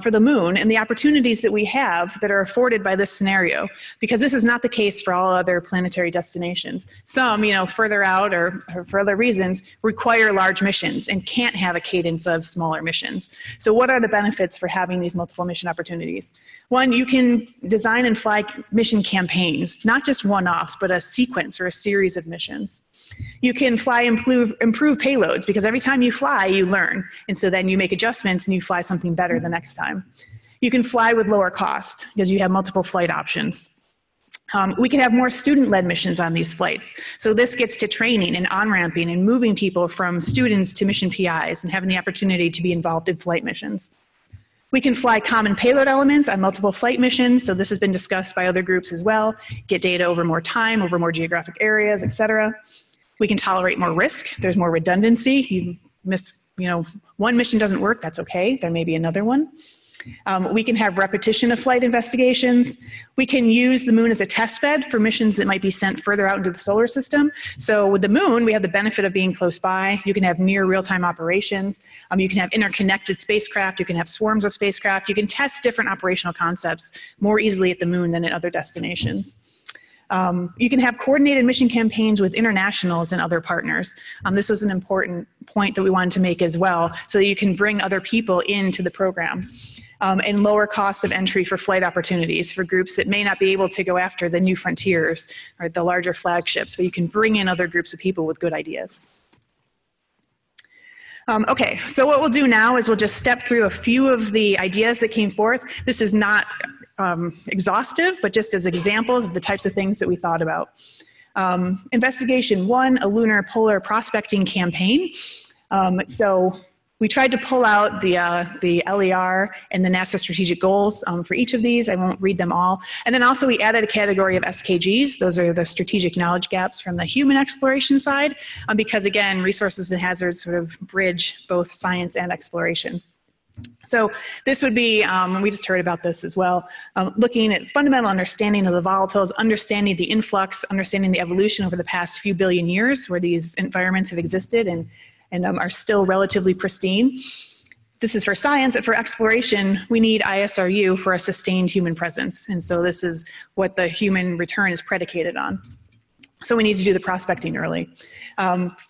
H: for the moon and the opportunities that we have that are afforded by this scenario, because this is not the case for all other planetary destinations. Some, further out or for other reasons, require large missions and can't have a cadence of smaller missions. So what are the benefits for having these multiple mission opportunities? One, you can design and fly mission campaigns, not just one-offs, but a sequence or a series of missions. You can fly improve payloads, because every time you fly, you learn. And so then you make adjustments and you fly something better the next time. You can fly with lower cost because you have multiple flight options. We can have more student-led missions on these flights. So this gets to training and on-ramping and moving people from students to mission PIs and having the opportunity to be involved in flight missions. We can fly common payload elements on multiple flight missions. So this has been discussed by other groups as well. Get data over more time, over more geographic areas, et cetera. We can tolerate more risk. There's more redundancy. You miss, one mission doesn't work, that's okay. There may be another one. We can have repetition of flight investigations. We can use the moon as a test bed for missions that might be sent further out into the solar system. So with the moon, we have the benefit of being close by. You can have near real-time operations. You can have interconnected spacecraft. You can have swarms of spacecraft. You can test different operational concepts more easily at the moon than at other destinations. You can have coordinated mission campaigns with internationals and other partners. This was an important point that we wanted to make as well, so that you can bring other people into the program. And lower cost of entry for flight opportunities for groups that may not be able to go after the new frontiers or the larger flagships, but you can bring in other groups of people with good ideas. Okay, so what we'll do now is we'll just step through a few of the ideas that came forth. This is not exhaustive, but just as examples of the types of things that we thought about. Investigation 1, a lunar polar prospecting campaign. So we tried to pull out the LER and the NASA strategic goals for each of these. I won't read them all. And then also we added a category of SKGs. Those are the strategic knowledge gaps from the human exploration side, because again, resources and hazards sort of bridge both science and exploration. So this would be, we just heard about this as well, looking at fundamental understanding of the volatiles, understanding the influx, understanding the evolution over the past few billion years where these environments have existed and are still relatively pristine. This is for science, and for exploration, we need ISRU for a sustained human presence. And so this is what the human return is predicated on. So we need to do the prospecting early.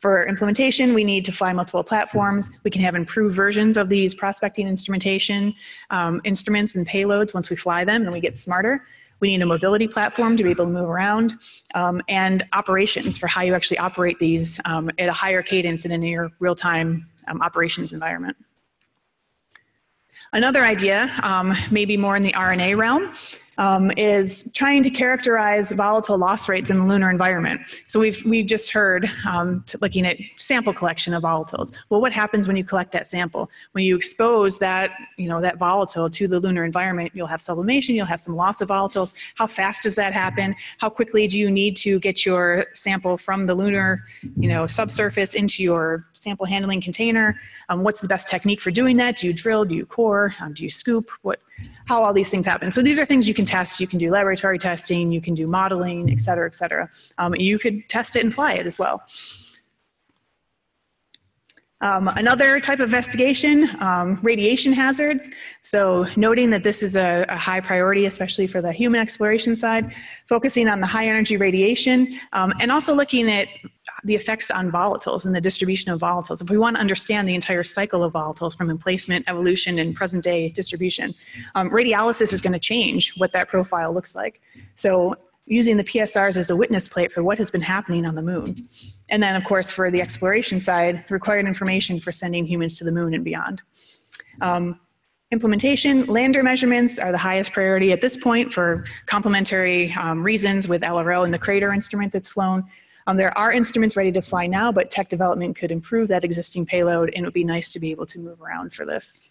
H: For implementation, we need to fly multiple platforms. We can have improved versions of these prospecting instrumentation, instruments and payloads once we fly them and we get smarter. We need a mobility platform to be able to move around, and operations for how you actually operate these at a higher cadence in a near real-time operations environment. Another idea, maybe more in the RNA realm, is trying to characterize volatile loss rates in the lunar environment. So we've just heard looking at sample collection of volatiles. Well, what happens when you collect that sample? When you expose that, that volatile to the lunar environment, you'll have sublimation, you'll have some loss of volatiles. How fast does that happen? How quickly do you need to get your sample from the lunar, subsurface into your sample handling container? What's the best technique for doing that? Do you drill? Do you core? Do you scoop? How all these things happen. So these are things you can test. You can do laboratory testing, you can do modeling, et cetera, et cetera. You could test it and fly it as well. Another type of investigation, radiation hazards. So noting that this is a high priority, especially for the human exploration side, focusing on the high energy radiation, and also looking at the effects on volatiles and the distribution of volatiles. If we want to understand the entire cycle of volatiles from emplacement, evolution, and present day distribution, radiolysis is going to change what that profile looks like. So using the PSRs as a witness plate for what has been happening on the moon. And then, of course, for the exploration side, required information for sending humans to the moon and beyond. Implementation, lander measurements are the highest priority at this point for complementary reasons with LRO and the crater instrument that's flown. There are instruments ready to fly now, but tech development could improve that existing payload, and it would be nice to be able to move around for this.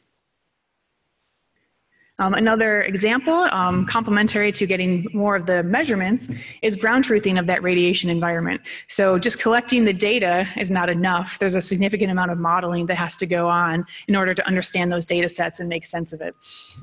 H: Another example, complementary to getting more of the measurements, is ground truthing of that radiation environment. So just collecting the data is not enough. There's a significant amount of modeling that has to go on in order to understand those data sets and make sense of it.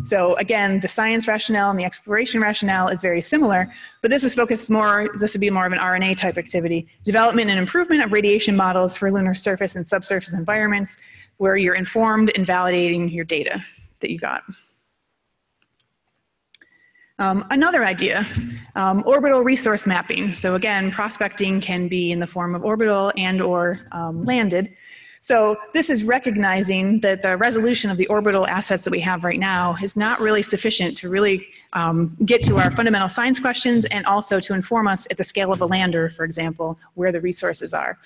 H: So again, the science rationale and the exploration rationale is very similar, but this is focused more, this would be more of an RNA type activity. Development and improvement of radiation models for lunar surface and subsurface environments where you're informed and validating your data that you got. Another idea, orbital resource mapping. So again, prospecting can be in the form of orbital and or landed. So this is recognizing that the resolution of the orbital assets that we have right now is not really sufficient to really get to our fundamental science questions and also to inform us at the scale of a lander, for example, where the resources are.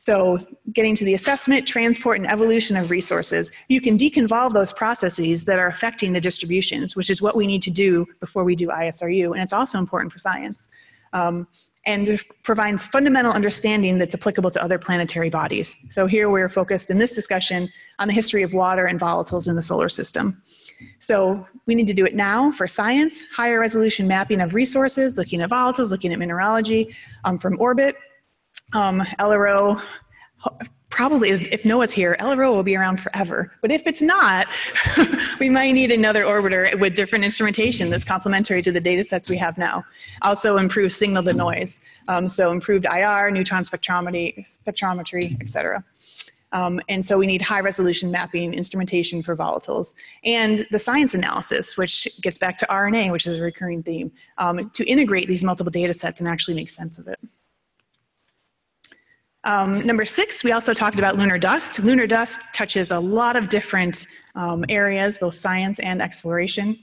H: So getting to the assessment, transport, and evolution of resources, you can deconvolve those processes that are affecting the distributions, which is what we need to do before we do ISRU, and it's also important for science. And provides fundamental understanding that's applicable to other planetary bodies. So here we're focused in this discussion on the history of water and volatiles in the solar system. So we need to do it now for science, higher resolution mapping of resources, looking at volatiles, looking at mineralogy from orbit. LRO probably is, if Noah's here, LRO will be around forever. But if it's not, we might need another orbiter with different instrumentation that's complementary to the data sets we have now. Also improve signal to noise. So improved IR, neutron spectrometry, et cetera. And so we need high resolution mapping instrumentation for volatiles and the science analysis, which gets back to RNA, which is a recurring theme, to integrate these multiple data sets and actually make sense of it. Number 6, we also talked about lunar dust. Lunar dust touches a lot of different areas, both science and exploration.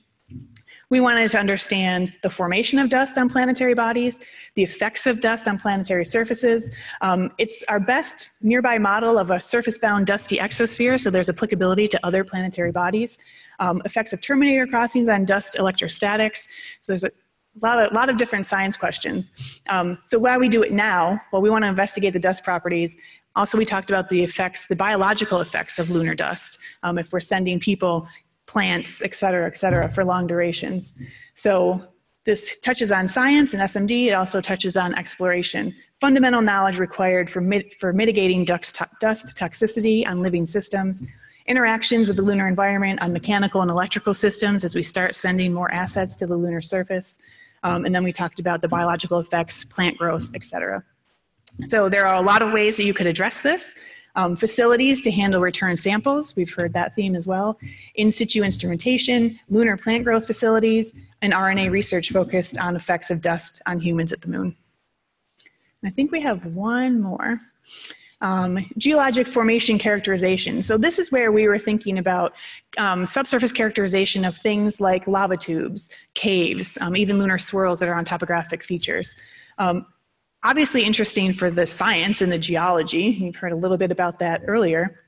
H: We wanted to understand the formation of dust on planetary bodies, the effects of dust on planetary surfaces. It's our best nearby model of a surface-bound dusty exosphere, so there's applicability to other planetary bodies. Effects of terminator crossings on dust electrostatics. So there's a lot of different science questions. So why we do it now? Well, we want to investigate the dust properties. Also, we talked about the effects, the biological effects of lunar dust, if we're sending people, plants, et cetera, for long durations. So this touches on science and SMD. It also touches on exploration. Fundamental knowledge required for mitigating dust toxicity on living systems, interactions with the lunar environment on mechanical and electrical systems as we start sending more assets to the lunar surface. And then we talked about the biological effects, plant growth, et cetera. So there are a lot of ways that you could address this. Facilities to handle return samples, we've heard that theme as well. In situ instrumentation, lunar plant growth facilities, and RNA research focused on effects of dust on humans at the moon. And I think we have one more. Geologic formation characterization. So this is where we were thinking about subsurface characterization of things like lava tubes, caves, even lunar swirls that are on topographic features. Obviously interesting for the science and the geology. You've heard a little bit about that earlier.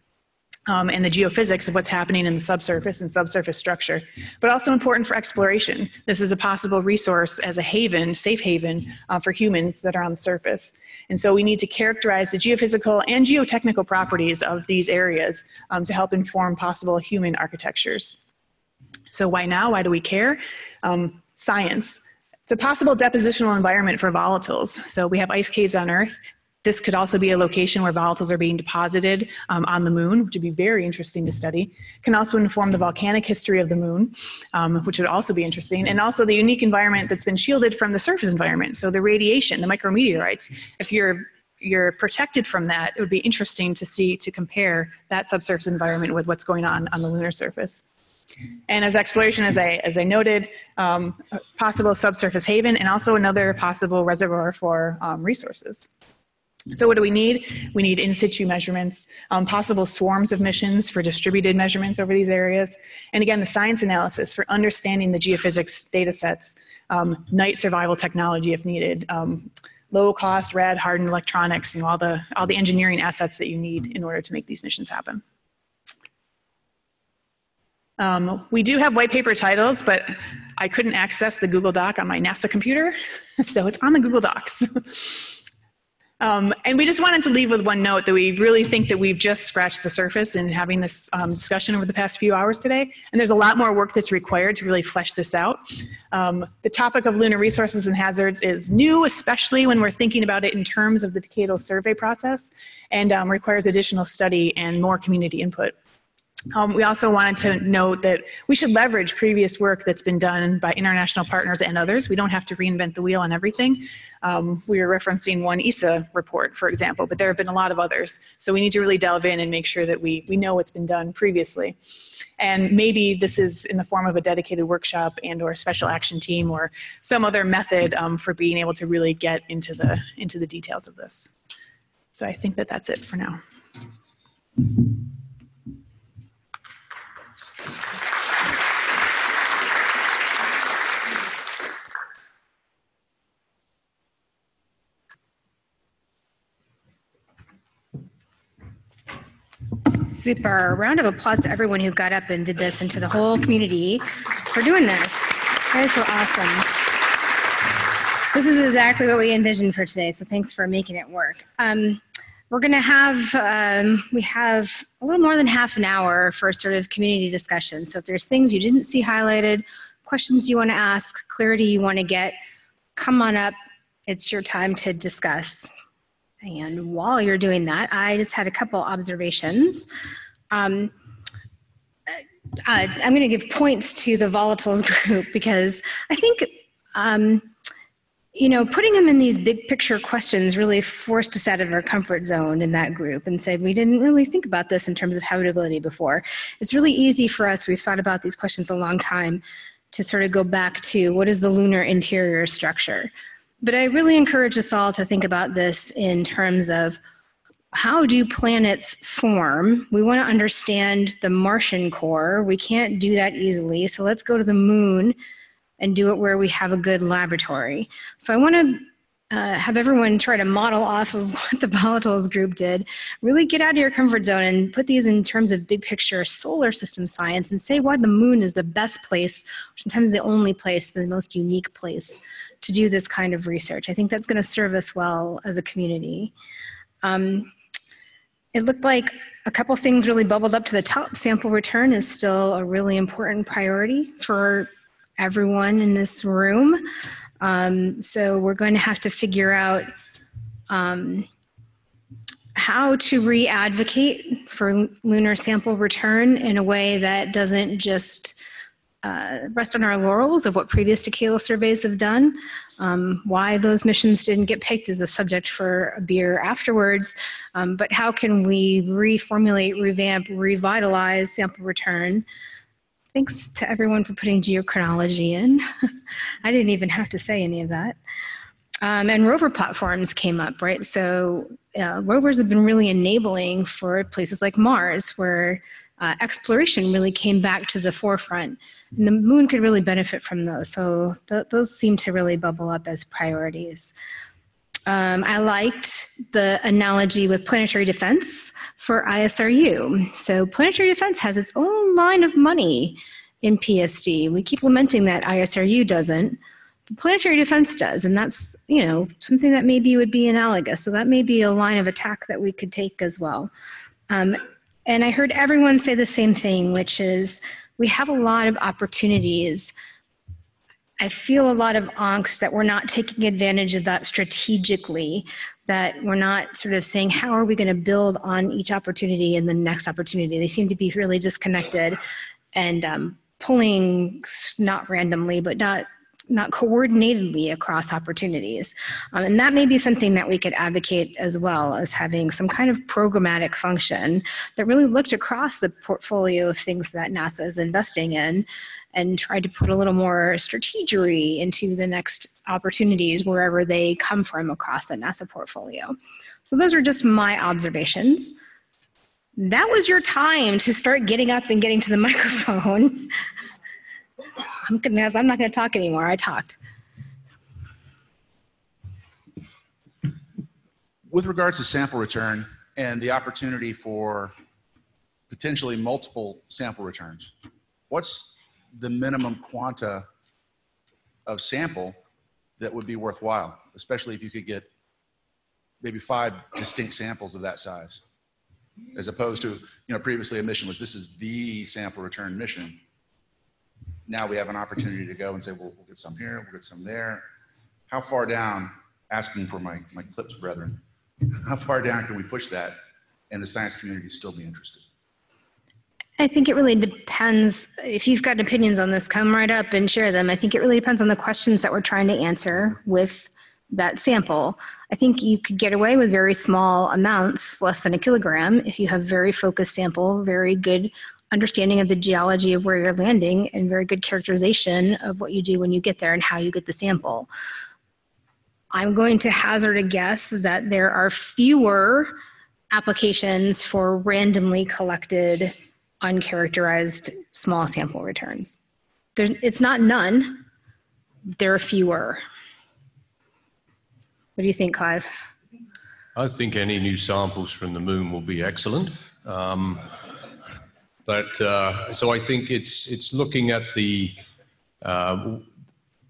H: And the geophysics of what's happening in the subsurface and subsurface structure, but also important for exploration. This is a possible resource as a haven, safe haven for humans that are on the surface. And so we need to characterize the geophysical and geotechnical properties of these areas to help inform possible human architectures. So why now? Why do we care? Science. It's a possible depositional environment for volatiles. So we have ice caves on Earth. This could also be a location where volatiles are being deposited on the moon, which would be very interesting to study. Can also inform the volcanic history of the moon, which would also be interesting. And also the unique environment that's been shielded from the surface environment. So the radiation, the micrometeorites, if you're protected from that, it would be interesting to see, to compare that subsurface environment with what's going on the lunar surface. And as exploration, as I noted, possible subsurface haven and also another possible reservoir for resources. So what do we need? We need in situ measurements, possible swarms of missions for distributed measurements over these areas. And again, the science analysis for understanding the geophysics data sets, night survival technology if needed, low cost, rad hardened electronics, all the engineering assets that you need in order to make these missions happen. We do have white paper titles, but I couldn't access the Google Doc on my NASA computer, so it's on the Google Docs. And we just wanted to leave with one note that we really think that we've just scratched the surface in having this discussion over the past few hours today. And there's a lot more work that's required to really flesh this out. The topic of lunar resources and hazards is new, especially when we're thinking about it in terms of the decadal survey process, and requires additional study and more community input. We also wanted to note that we should leverage previous work that's been done by international partners and others. We don't have to reinvent the wheel on everything. We were referencing one ESA report, for example, but there have been a lot of others. So we need to really delve in and make sure that we know what's been done previously. And maybe this is in the form of a dedicated workshop and or special action team or some other method for being able to really get into the details of this. So I think that that's it for now.
A: Super. Round of applause to everyone who got up and did this and to the whole community for doing this. You guys were awesome. This is exactly what we envisioned for today, so thanks for making it work. We're going to have, we have a little more than half an hour for sort of community discussion. So if there's things you didn't see highlighted, questions you want to ask, clarity you want to get, come on up. It's your time to discuss. And while you're doing that, I just had a couple observations. I'm going to give points to the volatiles group because I think, putting them in these big picture questions really forced us out of our comfort zone in that group and said, we didn't really think about this in terms of habitability before. It's really easy for us, we've thought about these questions a long time, to sort of go back to what is the lunar interior structure. But I really encourage us all to think about this in terms of how do planets form? We want to understand the Martian core. We can't do that easily, so let's go to the moon and do it where we have a good laboratory. So I want to have everyone try to model off of what the volatiles group did. Really get out of your comfort zone and put these in terms of big picture solar system science and say why the moon is the best place, sometimes the only place, the most unique place to do this kind of research. I think that's going to serve us well as a community. It looked like a couple things really bubbled up to the top. Sample return is still a really important priority for everyone in this room. So we're going to have to figure out how to re-advocate for lunar sample return in a way that doesn't just rest on our laurels of what previous decadal surveys have done. Why those missions didn't get picked is a subject for a beer afterwards, but how can we reformulate, revamp, revitalize sample return? Thanks to everyone for putting geochronology in. I didn't even have to say any of that. And rover platforms came up, right? So rovers have been really enabling for places like Mars, where exploration really came back to the forefront. And the moon could really benefit from those. So those seem to really bubble up as priorities. I liked the analogy with planetary defense for ISRU. So planetary defense has its own line of money in PSD. We keep lamenting that ISRU doesn't. But planetary defense does, and that's something that maybe would be analogous. So that may be a line of attack that we could take as well. And I heard everyone say the same thing, which is we have a lot of opportunities. I feel a lot of angst that we're not taking advantage of that strategically, that we're not sort of saying, how are we going to build on each opportunity and the next opportunity? They seem to be really disconnected and pulling, not randomly, but not coordinatedly across opportunities. And that may be something that we could advocate as well as having some kind of programmatic function that really looked across the portfolio of things that NASA is investing in and tried to put a little more strategery into the next opportunities wherever they come from across the NASA portfolio. So those are just my observations. That was your time to start getting up and getting to the microphone. I'm not going to talk anymore. I talked.
I: With regards to sample return and the opportunity for potentially multiple sample returns, what's the minimum quanta of sample that would be worthwhile, especially if you could get maybe 5 distinct samples of that size, as opposed to, previously a mission was, this is the sample return mission. Now we have an opportunity to go and say, well, we'll get some here, we'll get some there. How far down, asking for my clips brethren, how far down can we push that and the science community still be interested?
A: I think it really depends. If you've got opinions on this, come right up and share them. I think it really depends on the questions that we're trying to answer with that sample. I think you could get away with very small amounts, less than a kilogram, if you have very focused sample, very good understanding of the geology of where you're landing, and very good characterization of what you do when you get there and how you get the sample. I'm going to hazard a guess that there are fewer applications for randomly collected, uncharacterized small sample returns. It's not none, there are fewer. What do you think, Clive?
J: I think any new samples from the moon will be excellent. So I think it's looking at the,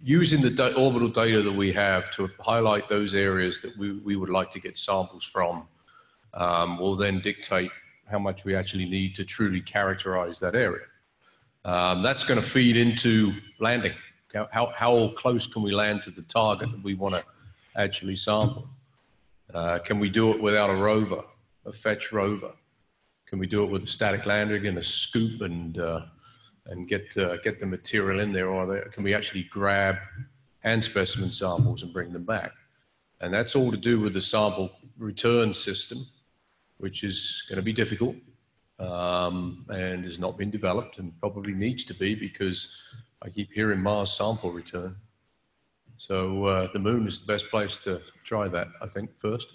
J: using the orbital data that we have to highlight those areas that we would like to get samples from, will then dictate how much we actually need to truly characterize that area. That's going to feed into landing. How close can we land to the target that we want to actually sample? Can we do it without a rover, a fetch rover? Can we do it with a static lander, again, a scoop and get the material in there? Or can we actually grab hand specimen samples and bring them back? And that's all to do with the sample return system, which is going to be difficult and has not been developed and probably needs to be, because I keep hearing Mars sample return. So the moon is the best place to try that, I think, first.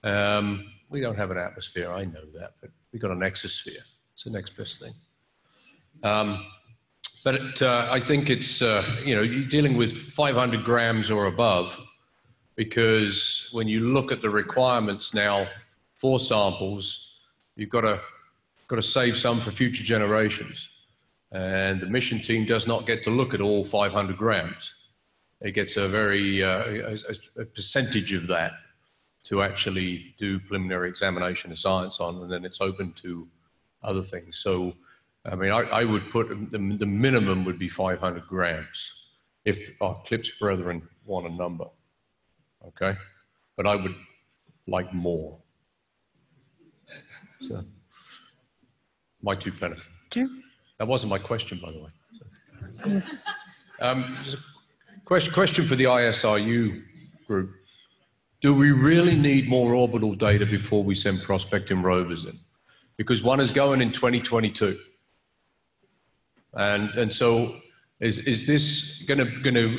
J: We don't have an atmosphere, I know that, but we've got an exosphere. It's the next best thing. But I think it's, you're dealing with 500 grams or above, because when you look at the requirements now for samples, you've got to save some for future generations. And the mission team does not get to look at all 500 grams. It gets a very a percentage of that to actually do preliminary examination of science on, and then it's open to other things. So, I mean, I would put the minimum would be 500 grams if our CLIPS brethren want a number, okay? But I would like more. So, my 2 pence.
A: Sure.
J: That wasn't my question, by the way. So. Question for the ISRU group. Do we really need more orbital data before we send prospecting rovers in? Because one is going in 2022. And so is this going to,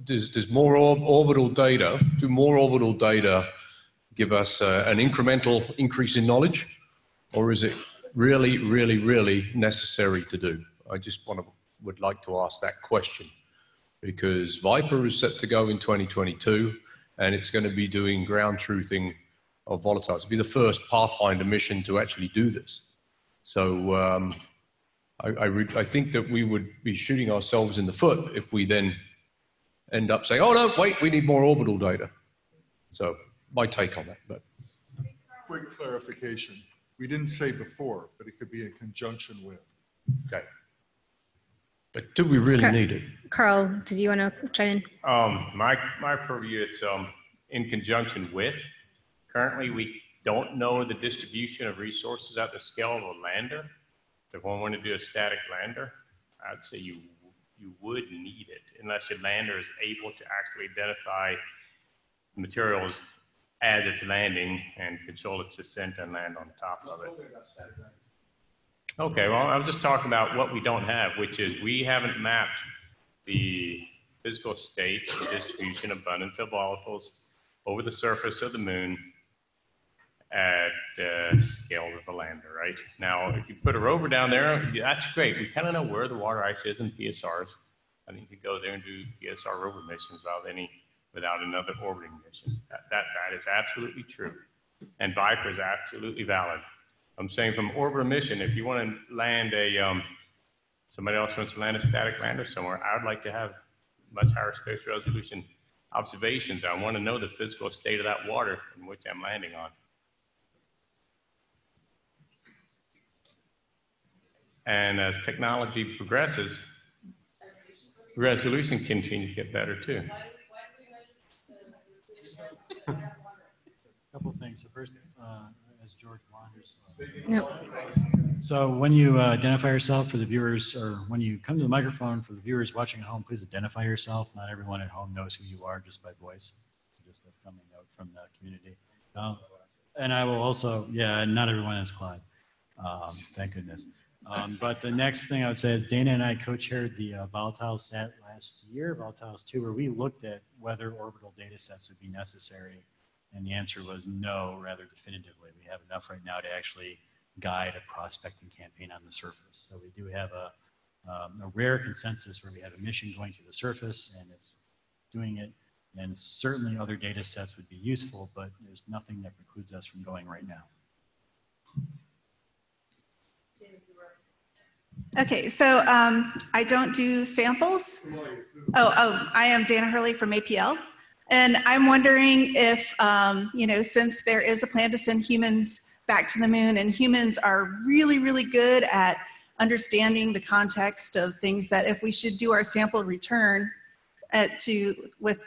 J: does more orbital data, do more orbital data give us an incremental increase in knowledge? Or is it really, really, really necessary to do? I just would like to ask that question, because Viper is set to go in 2022, and it's going to be doing ground truthing of volatiles. It'll be the first Pathfinder mission to actually do this. So I think that we would be shooting ourselves in the foot if we then end up saying, oh no, wait, we need more orbital data. So my take on that. But
K: quick clarification. We didn't say before, but it could be in conjunction with.
J: Okay. But do we really need it?
A: Carl, did you want to chime in?
L: My purview, it's in conjunction with. Currently, we don't know the distribution of resources at the scale of a lander. If one wanted to do a static lander, I'd say you would need it, unless your lander is able to actually identify materials as it's landing and control its descent and land on top of it. Okay, well, I'm just talking about what we don't have, which is we haven't mapped the physical state, the distribution, abundance of volatiles over the surface of the moon at the scale of the lander, right? Now, if you put a rover down there, that's great. We kind of know where the water ice is in PSRs. I think you could go there and do PSR rover missions without another orbiting mission. That is absolutely true. And Viper is absolutely valid. I'm saying from orbiter mission, if you want to land somebody else wants to land a static lander somewhere, I would like to have much higher spatial resolution observations. I want to know the physical state of that water in which I'm landing on. And as technology progresses, resolution continues to get better too.
M: A couple of things. So first, as George wanders.
A: No.
M: So when you identify yourself for the viewers, or when you come to the microphone for the viewers watching at home, please identify yourself. Not everyone at home knows who you are just by voice. Just a friendly note from the community. And I will also, yeah, not everyone is Clyde. Thank goodness. But the next thing I would say is Dana and I co-chaired the Volatile Sat last year, Volatiles 2, where we looked at whether orbital data sets would be necessary. And the answer was no, rather definitively. We have enough right now to actually guide a prospecting campaign on the surface. So we do have a rare consensus where we have a mission going to the surface and it's doing it. And certainly other data sets would be useful, but there's nothing that precludes us from going right now.
N: Okay, so I don't do samples. I am Dana Hurley from APL. And I'm wondering if, since there is a plan to send humans back to the moon, and humans are really, really good at understanding the context of things, that if we should do our sample return with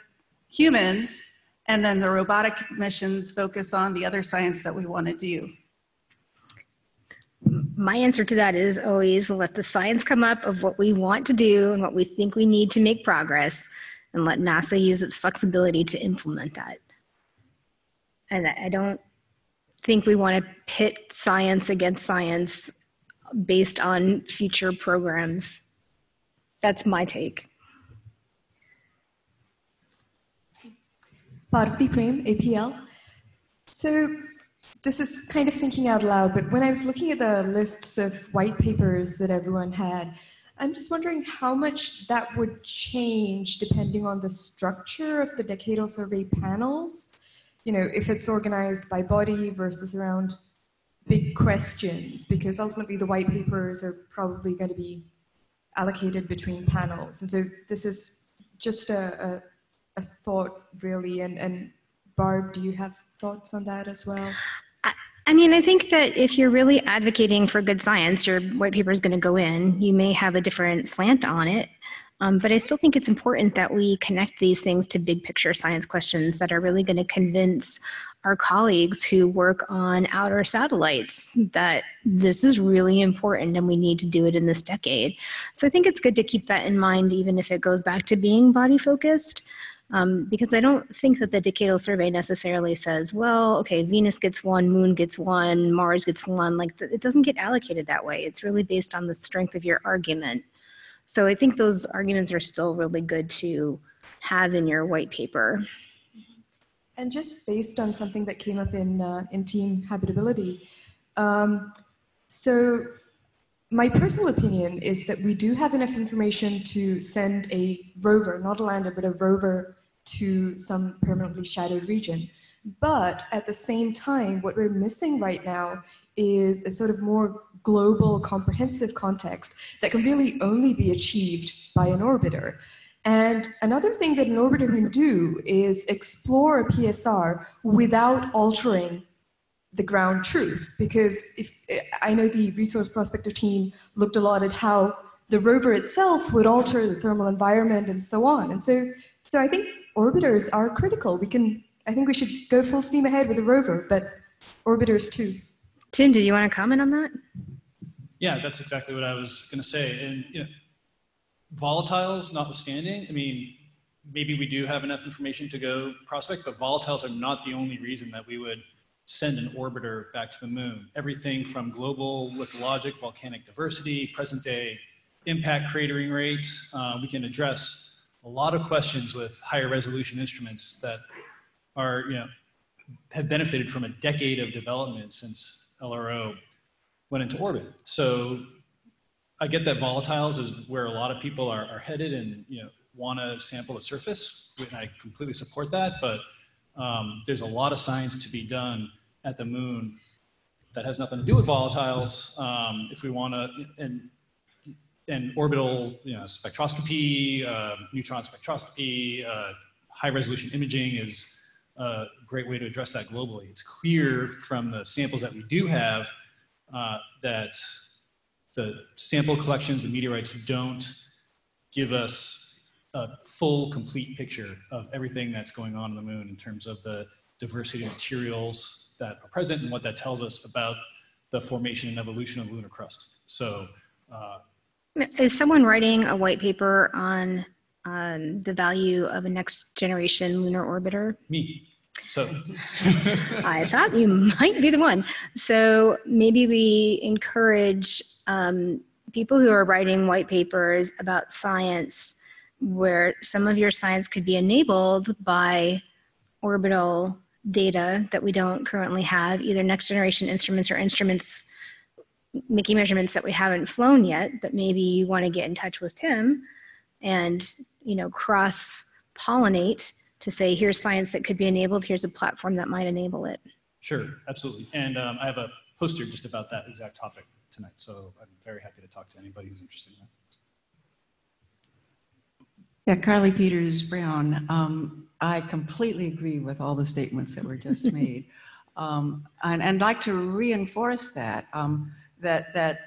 N: humans, and then the robotic missions focus on the other science that we want to do?
A: My answer to that is always let the science come up of what we want to do and what we think we need to make progress, and let NASA use its flexibility to implement that. And I don't think we want to pit science against science based on future programs. That's my take.
O: Parvati Prem, APL. So this is kind of thinking out loud, but when I was looking at the lists of white papers that everyone had, I'm just wondering how much that would change depending on the structure of the decadal survey panels. You know, if it's organized by body versus around big questions, because ultimately the white papers are probably going to be allocated between panels. And so this is just a thought, really. And Barb, do you have thoughts on that as well?
A: I mean, I think that if you're really advocating for good science, your white paper is going to go in. You may have a different slant on it, but I still think it's important that we connect these things to big picture science questions that are really going to convince our colleagues who work on outer satellites that this is really important and we need to do it in this decade. So I think it's good to keep that in mind, even if it goes back to being body focused. Because I don't think that the decadal survey necessarily says, well, okay, Venus gets one, Moon gets one, Mars gets one. Like, it doesn't get allocated that way. It's really based on the strength of your argument. So I think those arguments are still really good to have in your white paper.
O: And just based on something that came up in team habitability. So my personal opinion is that we do have enough information to send a rover, not a lander, but a rover to some permanently shadowed region. But at the same time, what we're missing right now is a sort of more global, comprehensive context that can really only be achieved by an orbiter. And another thing that an orbiter can do is explore a PSR without altering the ground truth. Because I know the resource prospector team looked a lot at how the rover itself would alter the thermal environment and so on. And so I think orbiters are critical. I think we should go full steam ahead with the rover, but orbiters too.
A: Tim, did you want to comment on that?
M: Yeah, that's exactly what I was going to say. And you know, volatiles notwithstanding, I mean, maybe we do have enough information to go prospect, but volatiles are not the only reason that we would send an orbiter back to the moon. Everything from global lithologic, volcanic diversity, present day impact cratering rates. We can address a lot of questions with higher resolution instruments that are, you know, have benefited from a decade of development since LRO went into orbit. So I get that volatiles is where a lot of people are headed and, you know, want to sample the surface, and I completely support that, but there's a lot of science to be done at the moon that has nothing to do with volatiles. If we want to, and orbital, you know, spectroscopy, neutron spectroscopy, high resolution imaging is a great way to address that globally. It's clear from the samples that we do have that the sample collections, the meteorites, don't give us a full, complete picture of everything that's going on the moon in terms of the diversity of materials that are present and what that tells us about the formation and evolution of lunar crust. So,
A: is someone writing a white paper on the value of a next generation lunar orbiter?
M: Me. So
A: I thought you might be the one. So maybe we encourage people who are writing white papers about science where some of your science could be enabled by orbital data that we don't currently have, either next generation instruments or instruments making measurements that we haven't flown yet, that maybe you want to get in touch with Tim and, you know, cross-pollinate to say, here's science that could be enabled, here's a platform that might enable it.
M: Sure, absolutely. And I have a poster just about that exact topic tonight, so I'm very happy to talk to anybody who's interested in that.
P: Yeah, Carly Peters Brown. I completely agree with all the statements that were just made. And I'd like to reinforce that, that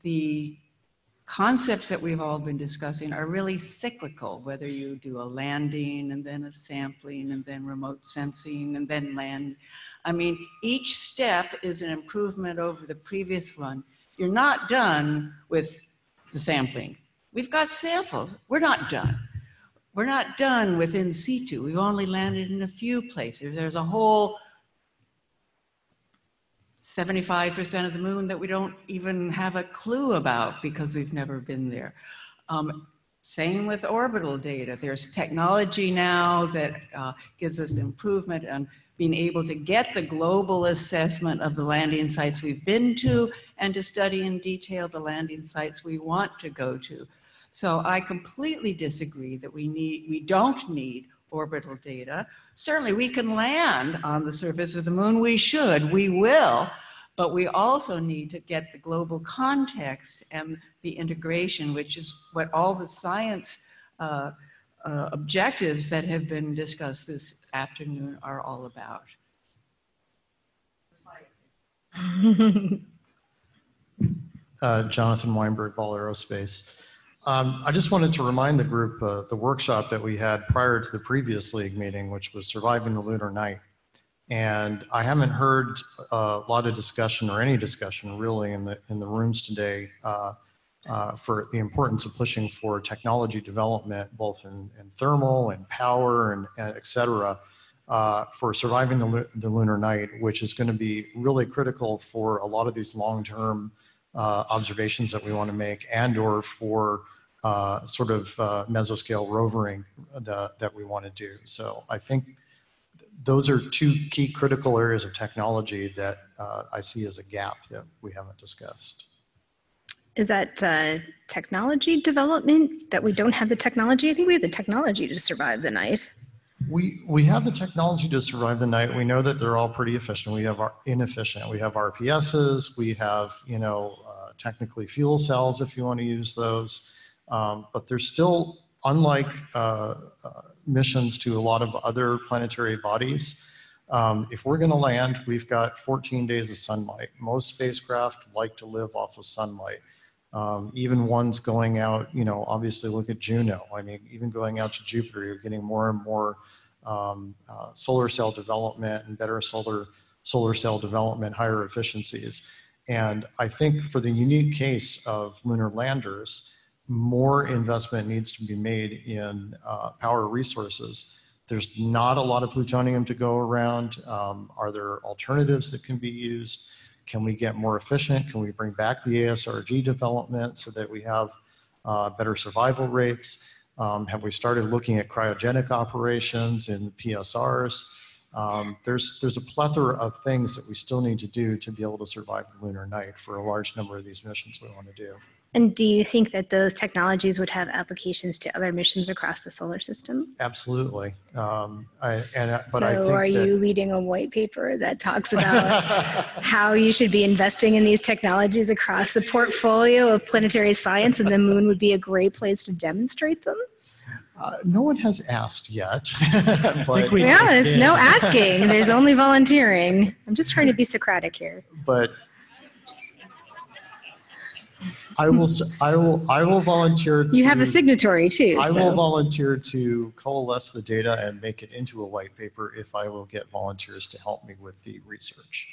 P: the concepts that we've all been discussing are really cyclical, whether you do a landing and then a sampling and then remote sensing and then land. I mean, each step is an improvement over the previous one. You're not done with the sampling. We've got samples. We're not done. We're not done with in situ. We've only landed in a few places. There's a whole 75% of the moon that we don't even have a clue about because we've never been there. Same with orbital data. There's technology now that gives us improvement on being able to get the global assessment of the landing sites we've been to and to study in detail the landing sites we want to go to. So I completely disagree that we don't need orbital data. Certainly we can land on the surface of the moon. We should, we will, but we also need to get the global context and the integration, which is what all the science objectives that have been discussed this afternoon are all about.
Q: Jonathan Weinberg, Ball Aerospace. I just wanted to remind the group the workshop that we had prior to the previous LEAG meeting, which was Surviving the Lunar Night. And I haven't heard a lot of discussion or any discussion really in the rooms today for the importance of pushing for technology development, both in thermal and power and et cetera, for surviving the lunar night, which is going to be really critical for a lot of these long-term observations that we want to make, and or for sort of mesoscale rovering that we want to do. So I think those are two key critical areas of technology that I see as a gap that we haven't discussed.
A: Is that technology development, that we don't have the technology? I think we have the technology to survive the night.
Q: We have the technology to survive the night. We know that they're all pretty efficient. We have inefficient. We have RPSs. We have, you know, technically fuel cells if you want to use those. But there's still, unlike missions to a lot of other planetary bodies, if we're going to land, we've got 14 days of sunlight. Most spacecraft like to live off of sunlight. Even ones going out, you know, obviously look at Juno. I mean, even going out to Jupiter, you're getting more and more solar cell development and better solar cell development, higher efficiencies. And I think for the unique case of lunar landers, more investment needs to be made in power resources. There's not a lot of plutonium to go around. Are there alternatives that can be used? Can we get more efficient? Can we bring back the ASRG development so that we have better survival rates? Have we started looking at cryogenic operations in PSRs? There's a plethora of things that we still need to do to be able to survive the lunar night for a large number of these missions we want to do.
A: And do you think that those technologies would have applications to other missions across the solar system?
Q: Absolutely. But I think
A: are you leading a white paper that talks about how you should be investing in these technologies across the portfolio of planetary science, and the moon would be a great place to demonstrate them?
Q: No one has asked yet.
A: Yeah, there's no asking. There's only volunteering. I'm just trying to be Socratic here.
Q: But I will volunteer to...
A: You have a signatory too.
Q: I will volunteer to coalesce the data and make it into a white paper if I will get volunteers to help me with the research.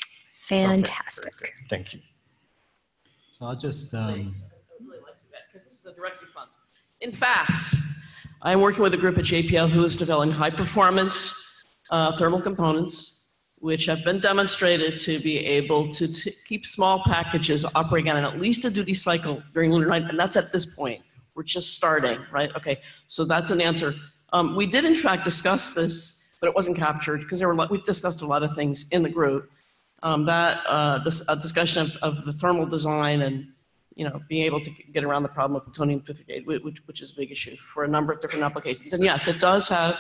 A: Fantastic.
Q: Okay, thank you.
M: So I'll just...
R: Because this is a direct response. In fact, I'm working with a group at JPL who is developing high-performance thermal components, which have been demonstrated to be able to keep small packages operating on at least a duty cycle during lunar night, and that's at this point. We're just starting, right? Okay, so that's an answer. We did in fact discuss this, but it wasn't captured because we discussed a lot of things in the group. This discussion of the thermal design and being able to get around the problem of plutonium-238, which is a big issue for a number of different applications. And yes, it does have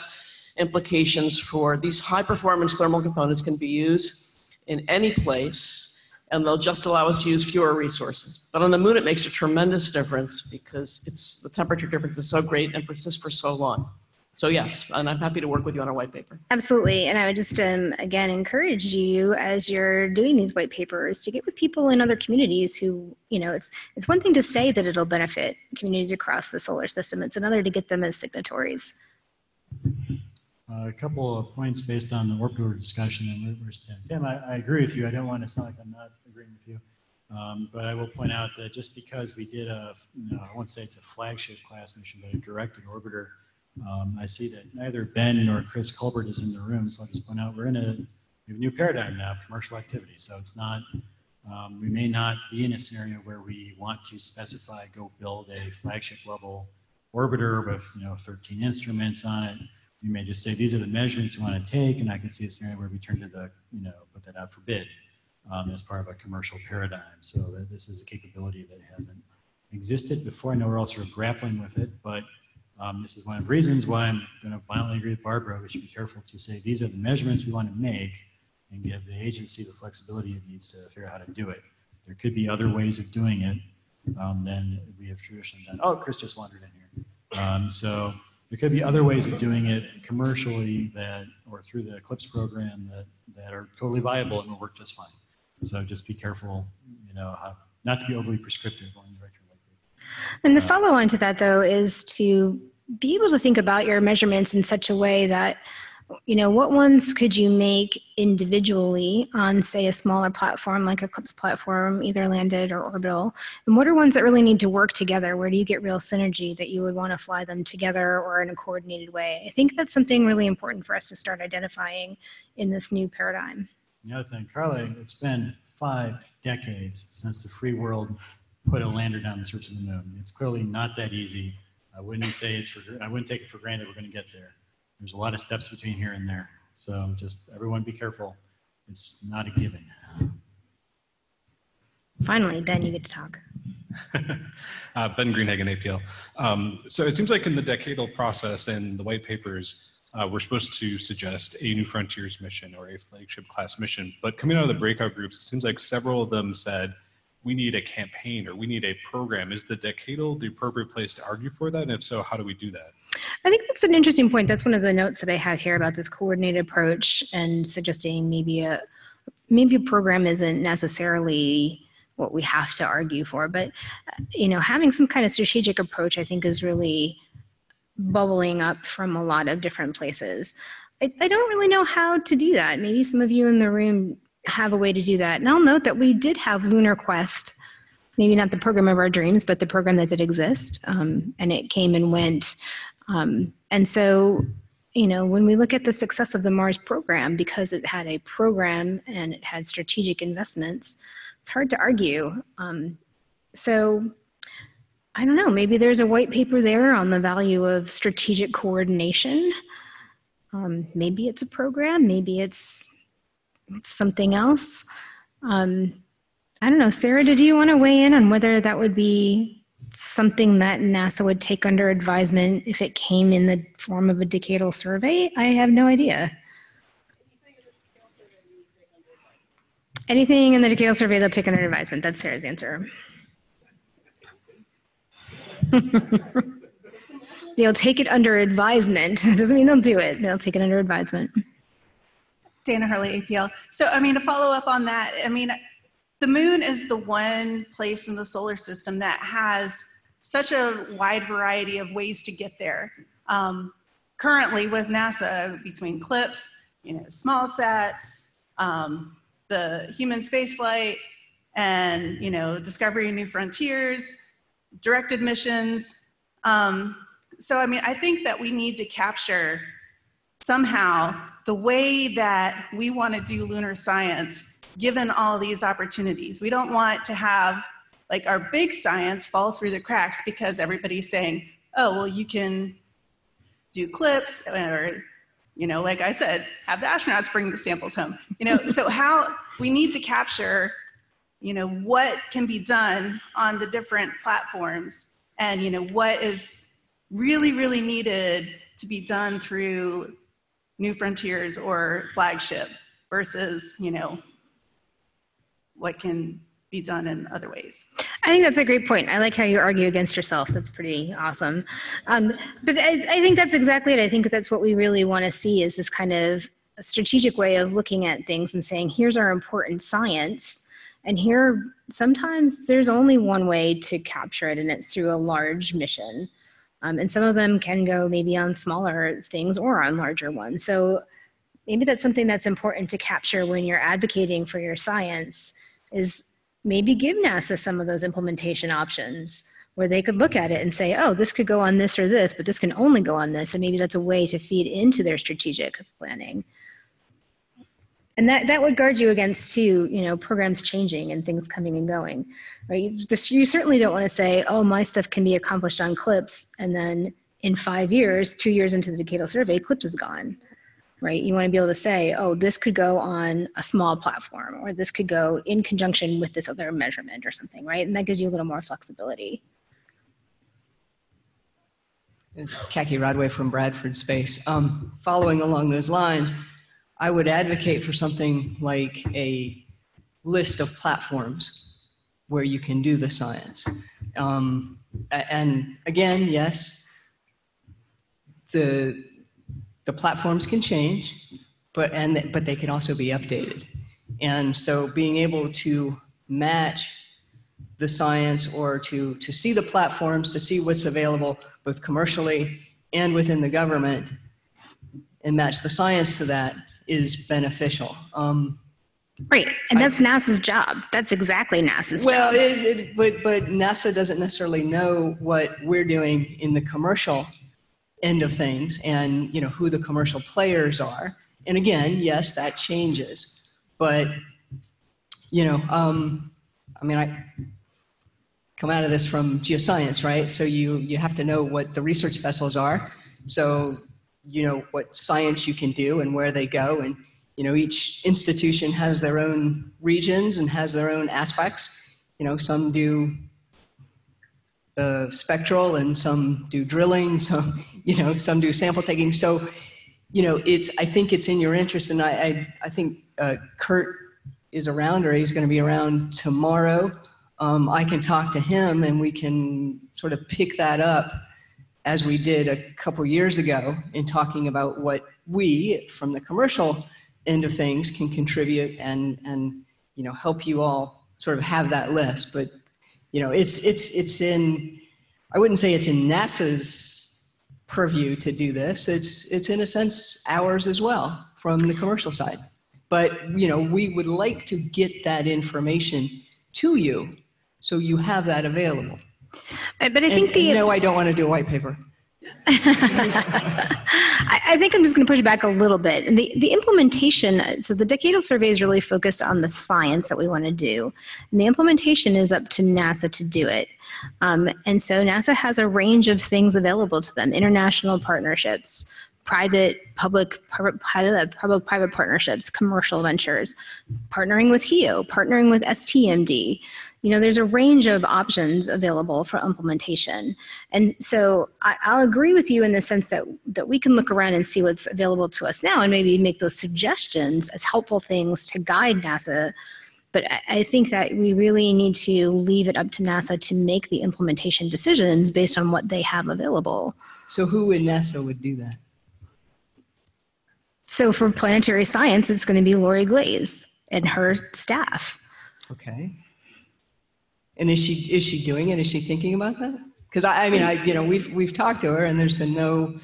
R: implications for these high-performance thermal components can be used in any place, and they'll just allow us to use fewer resources. But on the moon, it makes a tremendous difference because the temperature difference is so great and persists for so long. So yes, and I'm happy to work with you on our white paper.
A: Absolutely. And I would just, again, encourage you as you're doing these white papers to get with people in other communities who, it's one thing to say that it'll benefit communities across the solar system. It's another to get them as signatories.
M: A couple of points based on the orbiter discussion. And where's Tim? Tim, I agree with you. I don't want to sound like I'm not agreeing with you. But I will point out that just because we did I won't say it's a flagship class mission, but a directed orbiter, I see that neither Ben nor Chris Colbert is in the room, so I'll just point out we have a new paradigm now of commercial activity. So it's not, we may not be in a scenario where we want to specify, go build a flagship level orbiter with 13 instruments on it. We may just say these are the measurements we want to take, and I can see a scenario where we turn to the put that out for bid as part of a commercial paradigm. So that this is a capability that hasn't existed before. I know we're also grappling with it, but this is one of the reasons why I'm going to violently agree with Barbara. We should be careful to say these are the measurements we want to make and give the agency the flexibility it needs to figure out how to do it. There could be other ways of doing it than we have traditionally done. Oh, Chris just wandered in here. So there could be other ways of doing it commercially or through the Eclipse program that are totally viable and will work just fine. So just be careful, how not to be overly prescriptive on the direction.
A: And the follow-on to that, though, is to be able to think about your measurements in such a way that, what ones could you make individually on, say, a smaller platform like Eclipse platform, either landed or orbital, and what are ones that really need to work together? Where do you get real synergy that you would want to fly them together or in a coordinated way? I think that's something really important for us to start identifying in this new paradigm.
M: The other thing, Carly, it's been 5 decades since the free world put a lander down the surface of the moon. It's clearly not that easy. I wouldn't take it for granted we're going to get there. There's a lot of steps between here and there. So just everyone be careful. It's not a given.
A: Finally, Ben, you get to talk.
F: Ben Greenhagen, APL. So it seems like in the decadal process and the white papers, we're supposed to suggest a New Frontiers mission or a flagship class mission. But coming out of the breakout groups, it seems like several of them said, we need a campaign or we need a program. Is the decadal the appropriate place to argue for that? And if so, how do we do that?
A: I think that's an interesting point. That's one of the notes that I have here about this coordinated approach and suggesting maybe a program isn't necessarily what we have to argue for, but having some kind of strategic approach, I think, is really bubbling up from a lot of different places. I don't really know how to do that. Maybe some of you in the room have a way to do that. And I'll note that we did have Lunar Quest, maybe not the program of our dreams, but the program that did exist, and it came and went. And so, when we look at the success of the Mars program, because it had a program and it had strategic investments, it's hard to argue. So I don't know, maybe there's a white paper there on the value of strategic coordination. Maybe it's a program, maybe it's something else. I don't know, Sarah, did you want to weigh in on whether that would be something that NASA would take under advisement if it came in the form of a decadal survey? I have no idea. Anything in the decadal survey they'll take under advisement. That's Sarah's answer. They'll take it under advisement. It doesn't mean they'll do it. They'll take it under advisement.
N: Dana Hurley, APL. So, to follow up on that, the moon is the one place in the solar system that has such a wide variety of ways to get there. Currently with NASA, between CLIPS, small sats, the human spaceflight, and, discovery of new frontiers, directed missions. So, I think that we need to capture somehow the way that we want to do lunar science, given all these opportunities. We don't want to have our big science fall through the cracks because everybody's saying, oh, well, you can do CLIPS or, like I said, have the astronauts bring the samples home. So how we need to capture, what can be done on the different platforms and, what is really, really needed to be done through New Frontiers or flagship versus, what can be done in other ways.
A: I think that's a great point. I like how you argue against yourself. That's pretty awesome. But I think that's exactly it. I think that's what we really want to see is this kind of a strategic way of looking at things and saying, here's our important science. And here, sometimes there's only one way to capture it, and it's through a large mission. And some of them can go maybe on smaller things or on larger ones. So maybe that's something that's important to capture when you're advocating for your science is maybe give NASA some of those implementation options where they could look at it and say, oh, this could go on this or this, but this can only go on this. And maybe that's a way to feed into their strategic planning. And that would guard you against too, programs changing and things coming and going, right? You certainly don't want to say, oh, my stuff can be accomplished on CLIPS, and then in 5 years, 2 years into the decadal survey, CLIPS is gone, right? You want to be able to say, oh, this could go on a small platform, or this could go in conjunction with this other measurement or something, right? And that gives you a little more flexibility.
S: It's Kaki Rodway from Bradford Space. Following along those lines, I would advocate for something like a list of platforms where you can do the science. And again, yes, the platforms can change, but they can also be updated. And so being able to match the science or to see the platforms, to see what's available both commercially and within the government and match the science to that is beneficial.
A: Right, and that's NASA's job. That's exactly NASA's job.
S: But NASA doesn't necessarily know what we're doing in the commercial end of things and who the commercial players are. And again, yes, that changes. But, I come out of this from geoscience, right? So you have to know what the research vessels are. So what science you can do and where they go. And, each institution has their own regions and has their own aspects. Some do spectral and some do drilling, some do sample taking. So, I think it's in your interest. And I think Kurt is around, or he's going to be around tomorrow. I can talk to him and we can sort of pick that up as we did a couple years ago in talking about what we, from the commercial end of things, can contribute and help you all sort of have that list. But it's in, I wouldn't say it's in NASA's purview to do this. It's in a sense ours as well from the commercial side. But we would like to get that information to you so you have that available.
A: But I think
S: I don't want to do a white paper.
A: I think I'm just going to push back a little bit. And the implementation, so the decadal survey is really focused on the science that we want to do. And the implementation is up to NASA to do it. And so NASA has a range of things available to them: international partnerships, public-private partnerships, commercial ventures, partnering with HEO, partnering with STMD. There's a range of options available for implementation. And so I'll agree with you in the sense that we can look around and see what's available to us now and maybe make those suggestions as helpful things to guide NASA. But I think that we really need to leave it up to NASA to make the implementation decisions based on what they have available.
S: So who in NASA would do that?
A: So for planetary science, it's going to be Lori Glaze and her staff.
S: Okay. And is she doing it? Is she thinking about that? Because we've talked to her, and there's been no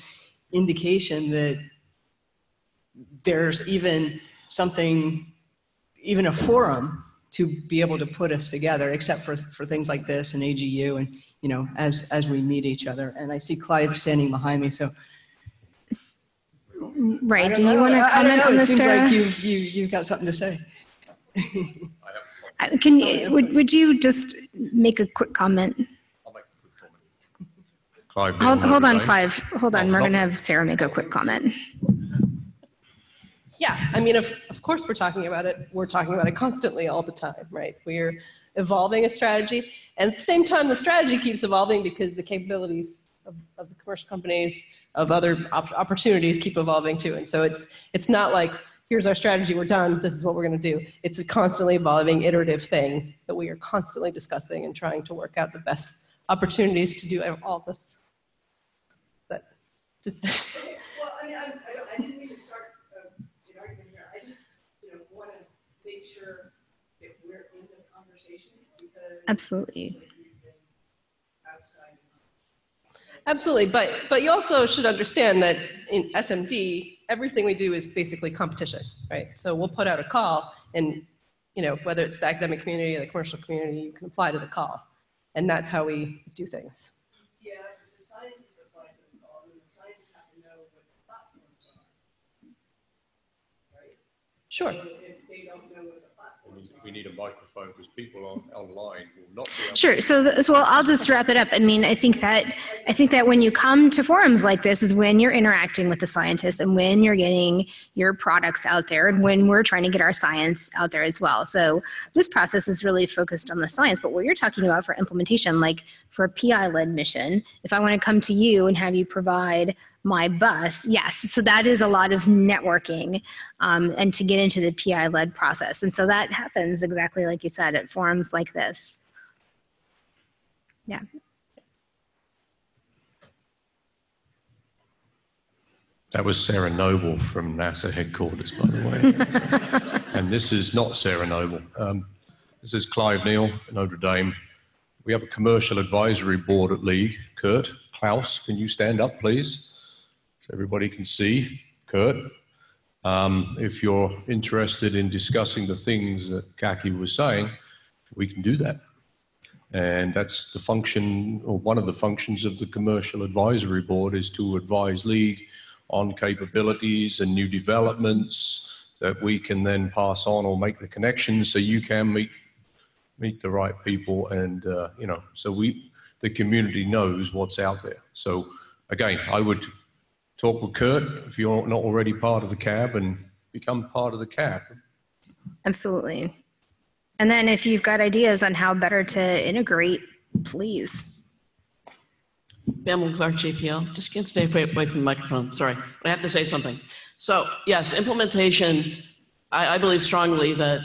S: indication that there's even a forum to be able to put us together, except for things like this and AGU, and as we meet each other. And I see Clive standing behind me, so.
A: Right. Do you want to comment on this, Sarah?
S: It seems like you've got something to say.
A: Would you just make a quick comment?
J: I'll make a quick comment. Clive,
A: hold on, Clive. Hold on. We're going to have Sarah make a quick comment.
T: Yeah, of course we're talking about it. We're talking about it constantly all the time, right? We're evolving a strategy. And at the same time, the strategy keeps evolving because the capabilities of the commercial companies, of other opportunities keep evolving too. And so it's not like here's our strategy, we're done, this is what we're going to do. It's a constantly evolving, iterative thing that we are constantly discussing and trying to work out the best opportunities to do all of this. But just
S: well, I didn't mean to start an argument here. I just want to make sure that we're in the conversation because
A: Absolutely.
T: Absolutely, but you also should understand that in SMD, everything we do is basically competition, right? So we'll put out a call, and whether it's the academic community or the commercial community, you can apply to the call, and that's how we do things.
S: Yeah, the scientists apply to the call, and the scientists have to know what the platforms are, right?
T: Sure.
S: So if they don't know what the platforms
J: We need a microphone because people online will not be able
A: Sure.
J: to.
A: So I'll just wrap it up. I mean, I think that when you come to forums like this is when you're interacting with the scientists and when you're getting your products out there and when we're trying to get our science out there as well. So this process is really focused on the science, but what you're talking about for implementation, like for a PI-led mission, if I want to come to you and have you provide my bus, yes. So that is a lot of networking and to get into the PI-led process. And so that happens exactly like you said at forums like this. Yeah.
J: That was Sarah Noble from NASA headquarters, by the way. And this is not Sarah Noble. This is Clive Neal at Notre Dame. We have a commercial advisory board at LEAG. Kurt, Klaus, can you stand up, please? So everybody can see. Kurt, if you're interested in discussing the things that Kaki was saying, we can do that. And that's the function, or one of the functions of the commercial advisory board, is to advise LEAG on capabilities and new developments that we can then pass on or make the connections so you can meet the right people, and so the community knows what's out there. So again, I would talk with Kurt if you're not already part of the CAB and become part of the CAB.
A: Absolutely. And then if you've got ideas on how better to integrate, please.
R: Pamela Clark, JPL. Just can't stay away from the microphone. Sorry, but I have to say something. So yes, implementation, I believe strongly that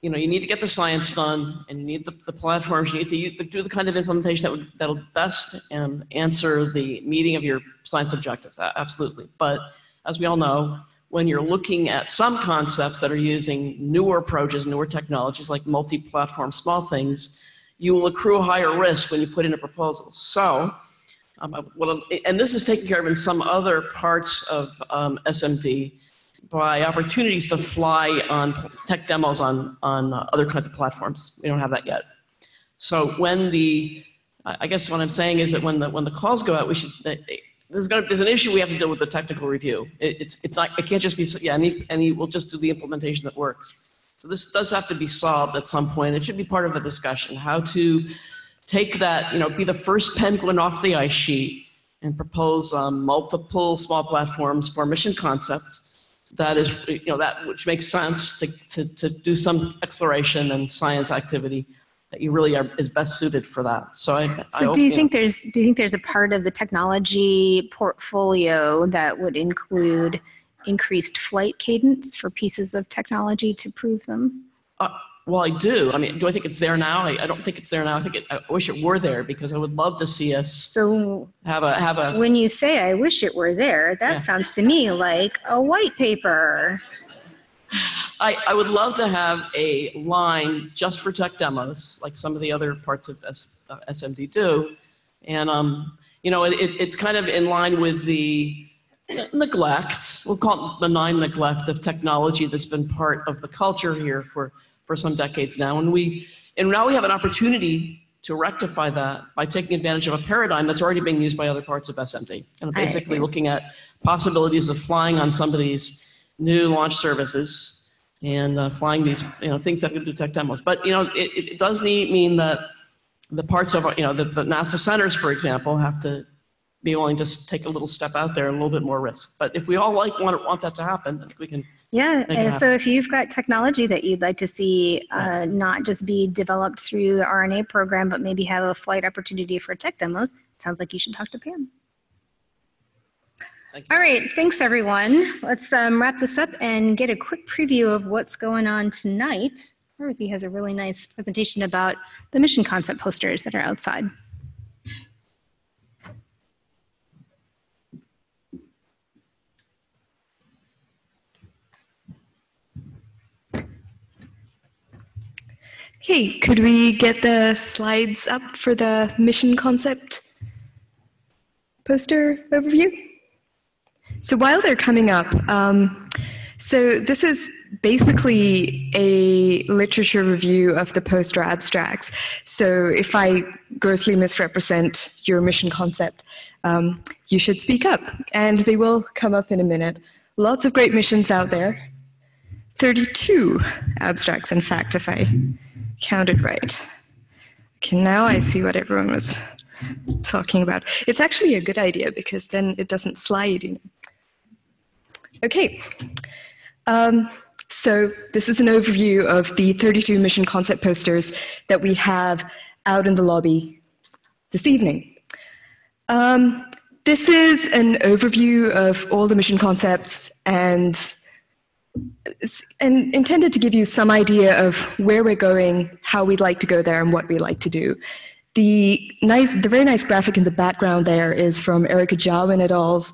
R: you need to get the science done, and you need the platforms. You need to do the kind of implementation that'll best answer the meeting of your science objectives. Absolutely. But as we all know, when you're looking at some concepts that are using newer approaches, newer technologies like multi-platform small things, you will accrue a higher risk when you put in a proposal. So, and this is taken care of in some other parts of SMD, by opportunities to fly on tech demos on other kinds of platforms. We don't have that yet. So I guess what I'm saying is that when the calls go out, we should. There's an issue we have to deal with the technical review. It can't just be and we'll just do the implementation that works. So this does have to be solved at some point. It should be part of a discussion how to take that, be the first penguin off the ice sheet and propose multiple small platforms for mission concepts. That is, that which makes sense to do some exploration and science activity that you really is best suited for that. So I hope,
A: do you think there's a part of the technology portfolio that would include increased flight cadence for pieces of technology to prove them?
R: Well, I do. I mean, do I think it's there now? I don't think it's there now. I wish it were there because I would love to see us have a.
A: When you say I wish it were there, that sounds to me like a white paper.
R: I would love to have a line just for tech demos, like some of the other parts of SMD do, and it's kind of in line with the neglect. We'll call it benign neglect of technology that's been part of the culture here for some decades now, and now we have an opportunity to rectify that by taking advantage of a paradigm that's already being used by other parts of SMD, and basically looking at possibilities of flying on some of these new launch services and flying these things that can do tech demos. But it does mean that the parts of the NASA centers, for example, have to be willing to take a little step out there and a little bit more risk. But if we all want that to happen, I think we can.
A: Yeah, and so if you've got technology that you'd like to see not just be developed through the RNA program, but maybe have a flight opportunity for tech demos, it sounds like you should talk to Pam. All right, thanks everyone. Let's wrap this up and get a quick preview of what's going on tonight. Dorothy has a really nice presentation about the mission concept posters that are outside.
O: Hey, could we get the slides up for the mission concept poster overview? So while they're coming up, so this is basically a literature review of the poster abstracts. So if I grossly misrepresent your mission concept, you should speak up, and they will come up in a minute. Lots of great missions out there. 32 abstracts, in fact, if I counted right. Okay, now I see what everyone was talking about. It's actually a good idea because then it doesn't slide. You know. Okay, so this is an overview of the 32 mission concept posters that we have out in the lobby this evening. This is an overview of all the mission concepts and intended to give you some idea of where we're going, how we'd like to go there, and what we like to do. The very nice graphic in the background there is from Erica Jowin et al.'s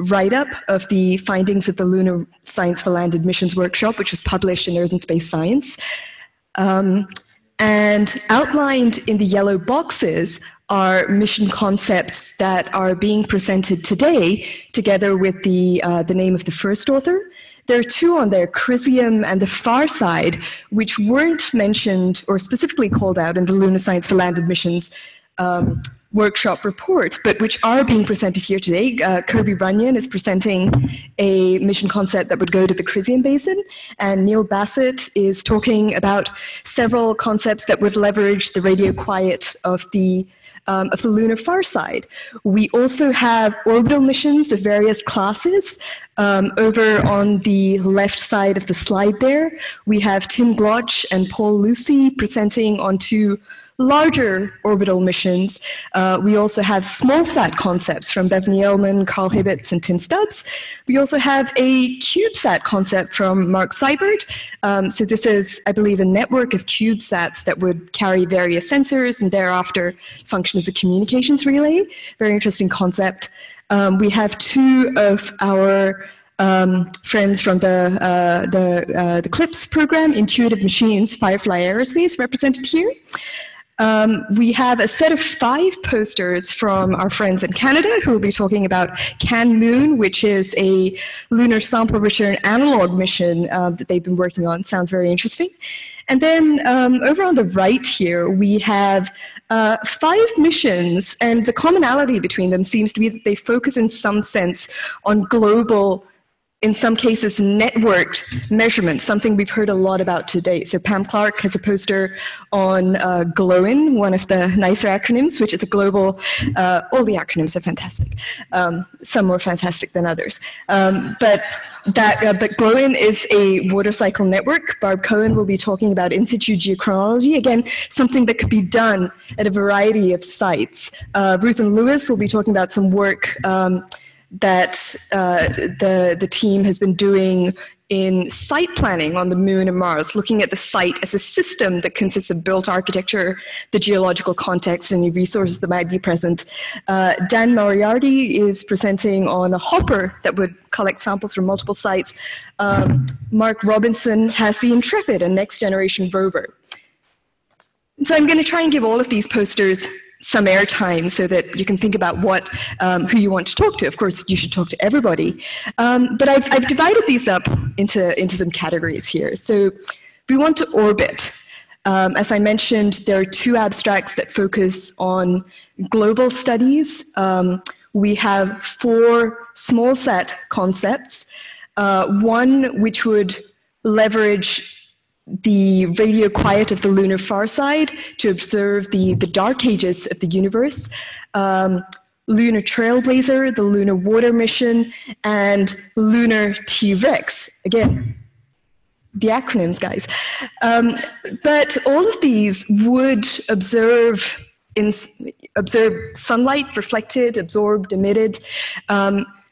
O: write-up of the findings of the Lunar Science for Landed Missions workshop, which was published in Earth and Space Science. And outlined in the yellow boxes are mission concepts that are being presented today, together with the name of the first author. There are two on there, Crisium and the Far Side, which weren't mentioned or specifically called out in the Lunar Science for Landed Missions workshop report, but which are being presented here today. Kirby Runyon is presenting a mission concept that would go to the Crisium Basin, and Neil Bassett is talking about several concepts that would leverage the radio quiet of the lunar far side. We also have orbital missions of various classes. Over on the left side of the slide there, we have Tim Gloch and Paul Lucy presenting on two larger orbital missions. We also have small-sat concepts from Bethany Ehrman, Carl Hibbets, and Tim Stubbs. We also have a CubeSat concept from Mark Seibert. So this is, I believe, a network of CubeSats that would carry various sensors and thereafter function as a communications relay. Very interesting concept. We have two of our friends from the CLIPS program, Intuitive Machines, Firefly Aerospace, represented here. We have a set of 5 posters from our friends in Canada who will be talking about CanMoon, which is a lunar sample return analog mission that they've been working on. Sounds very interesting. And then over on the right here, we have 5 missions, and the commonality between them seems to be that they focus in some sense on global, in some cases, networked measurements, something we've heard a lot about today. So Pam Clark has a poster on GLOIN, one of the nicer acronyms, which is a global, all the acronyms are fantastic, some more fantastic than others. But GLOIN is a water cycle network. Barb Cohen will be talking about in-situ geochronology, again, something that could be done at a variety of sites. Ruth and Lewis will be talking about some work that the team has been doing in site planning on the Moon and Mars, looking at the site as a system that consists of built architecture, the geological context, and the resources that might be present. Dan Moriarty is presenting on a hopper that would collect samples from multiple sites. Mark Robinson has the Intrepid, a next-generation rover. So I'm going to try and give all of these posters some airtime so that you can think about who you want to talk to. Of course, you should talk to everybody. But I've divided these up into some categories here. So we want to orbit. As I mentioned, there are 2 abstracts that focus on global studies. We have 4 small-sat concepts. One which would leverage the radio quiet of the lunar far side to observe the dark ages of the universe, Lunar Trailblazer, the Lunar Water Mission, and Lunar T-Rex. Again, the acronyms, guys. But all of these would observe observe sunlight reflected, absorbed, emitted.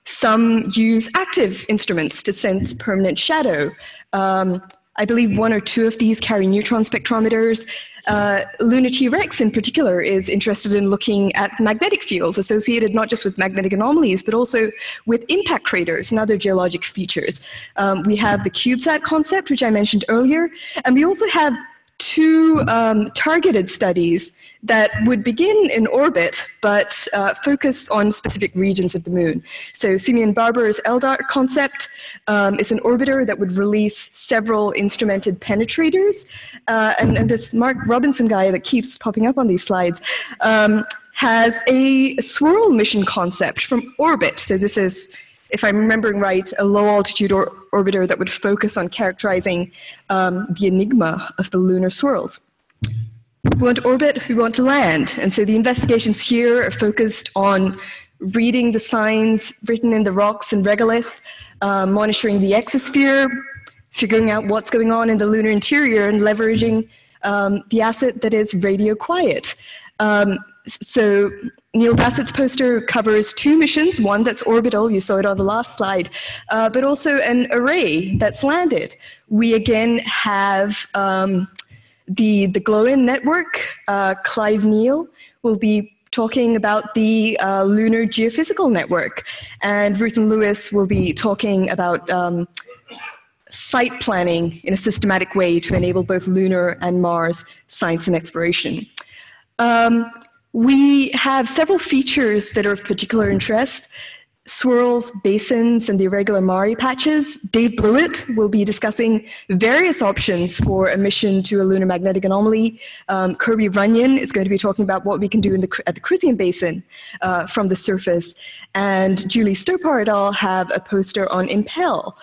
O: Some use active instruments to sense permanent shadow. I believe 1 or 2 of these carry neutron spectrometers. Lunar T-Rex in particular is interested in looking at magnetic fields associated not just with magnetic anomalies, but also with impact craters and other geologic features. We have the CubeSat concept, which I mentioned earlier, and we also have 2 targeted studies that would begin in orbit, but focus on specific regions of the moon. So Simeon Barber's LDART concept is an orbiter that would release several instrumented penetrators. And this Mark Robinson guy that keeps popping up on these slides has a swirl mission concept from orbit. So this is, if I'm remembering right, a low-altitude orbiter that would focus on characterizing the enigma of the lunar swirls. We want to orbit, we want to land. And so the investigations here are focused on reading the signs written in the rocks and regolith, monitoring the exosphere, figuring out what's going on in the lunar interior, and leveraging the asset that is radio quiet. So Neil Bassett's poster covers 2 missions, one that's orbital, you saw it on the last slide, but also an array that's landed. We again have the GLOW-IN network. Clive Neal will be talking about the Lunar Geophysical Network, and Ruth and Lewis will be talking about site planning in a systematic way to enable both lunar and Mars science and exploration. We have several features that are of particular interest: swirls, basins, and the irregular Mare patches. Dave Blewett will be discussing various options for a mission to a lunar magnetic anomaly. Kirby Runyon is going to be talking about what we can do at the Crisian Basin from the surface. And Julie Stopar et al. Have a poster on Impel,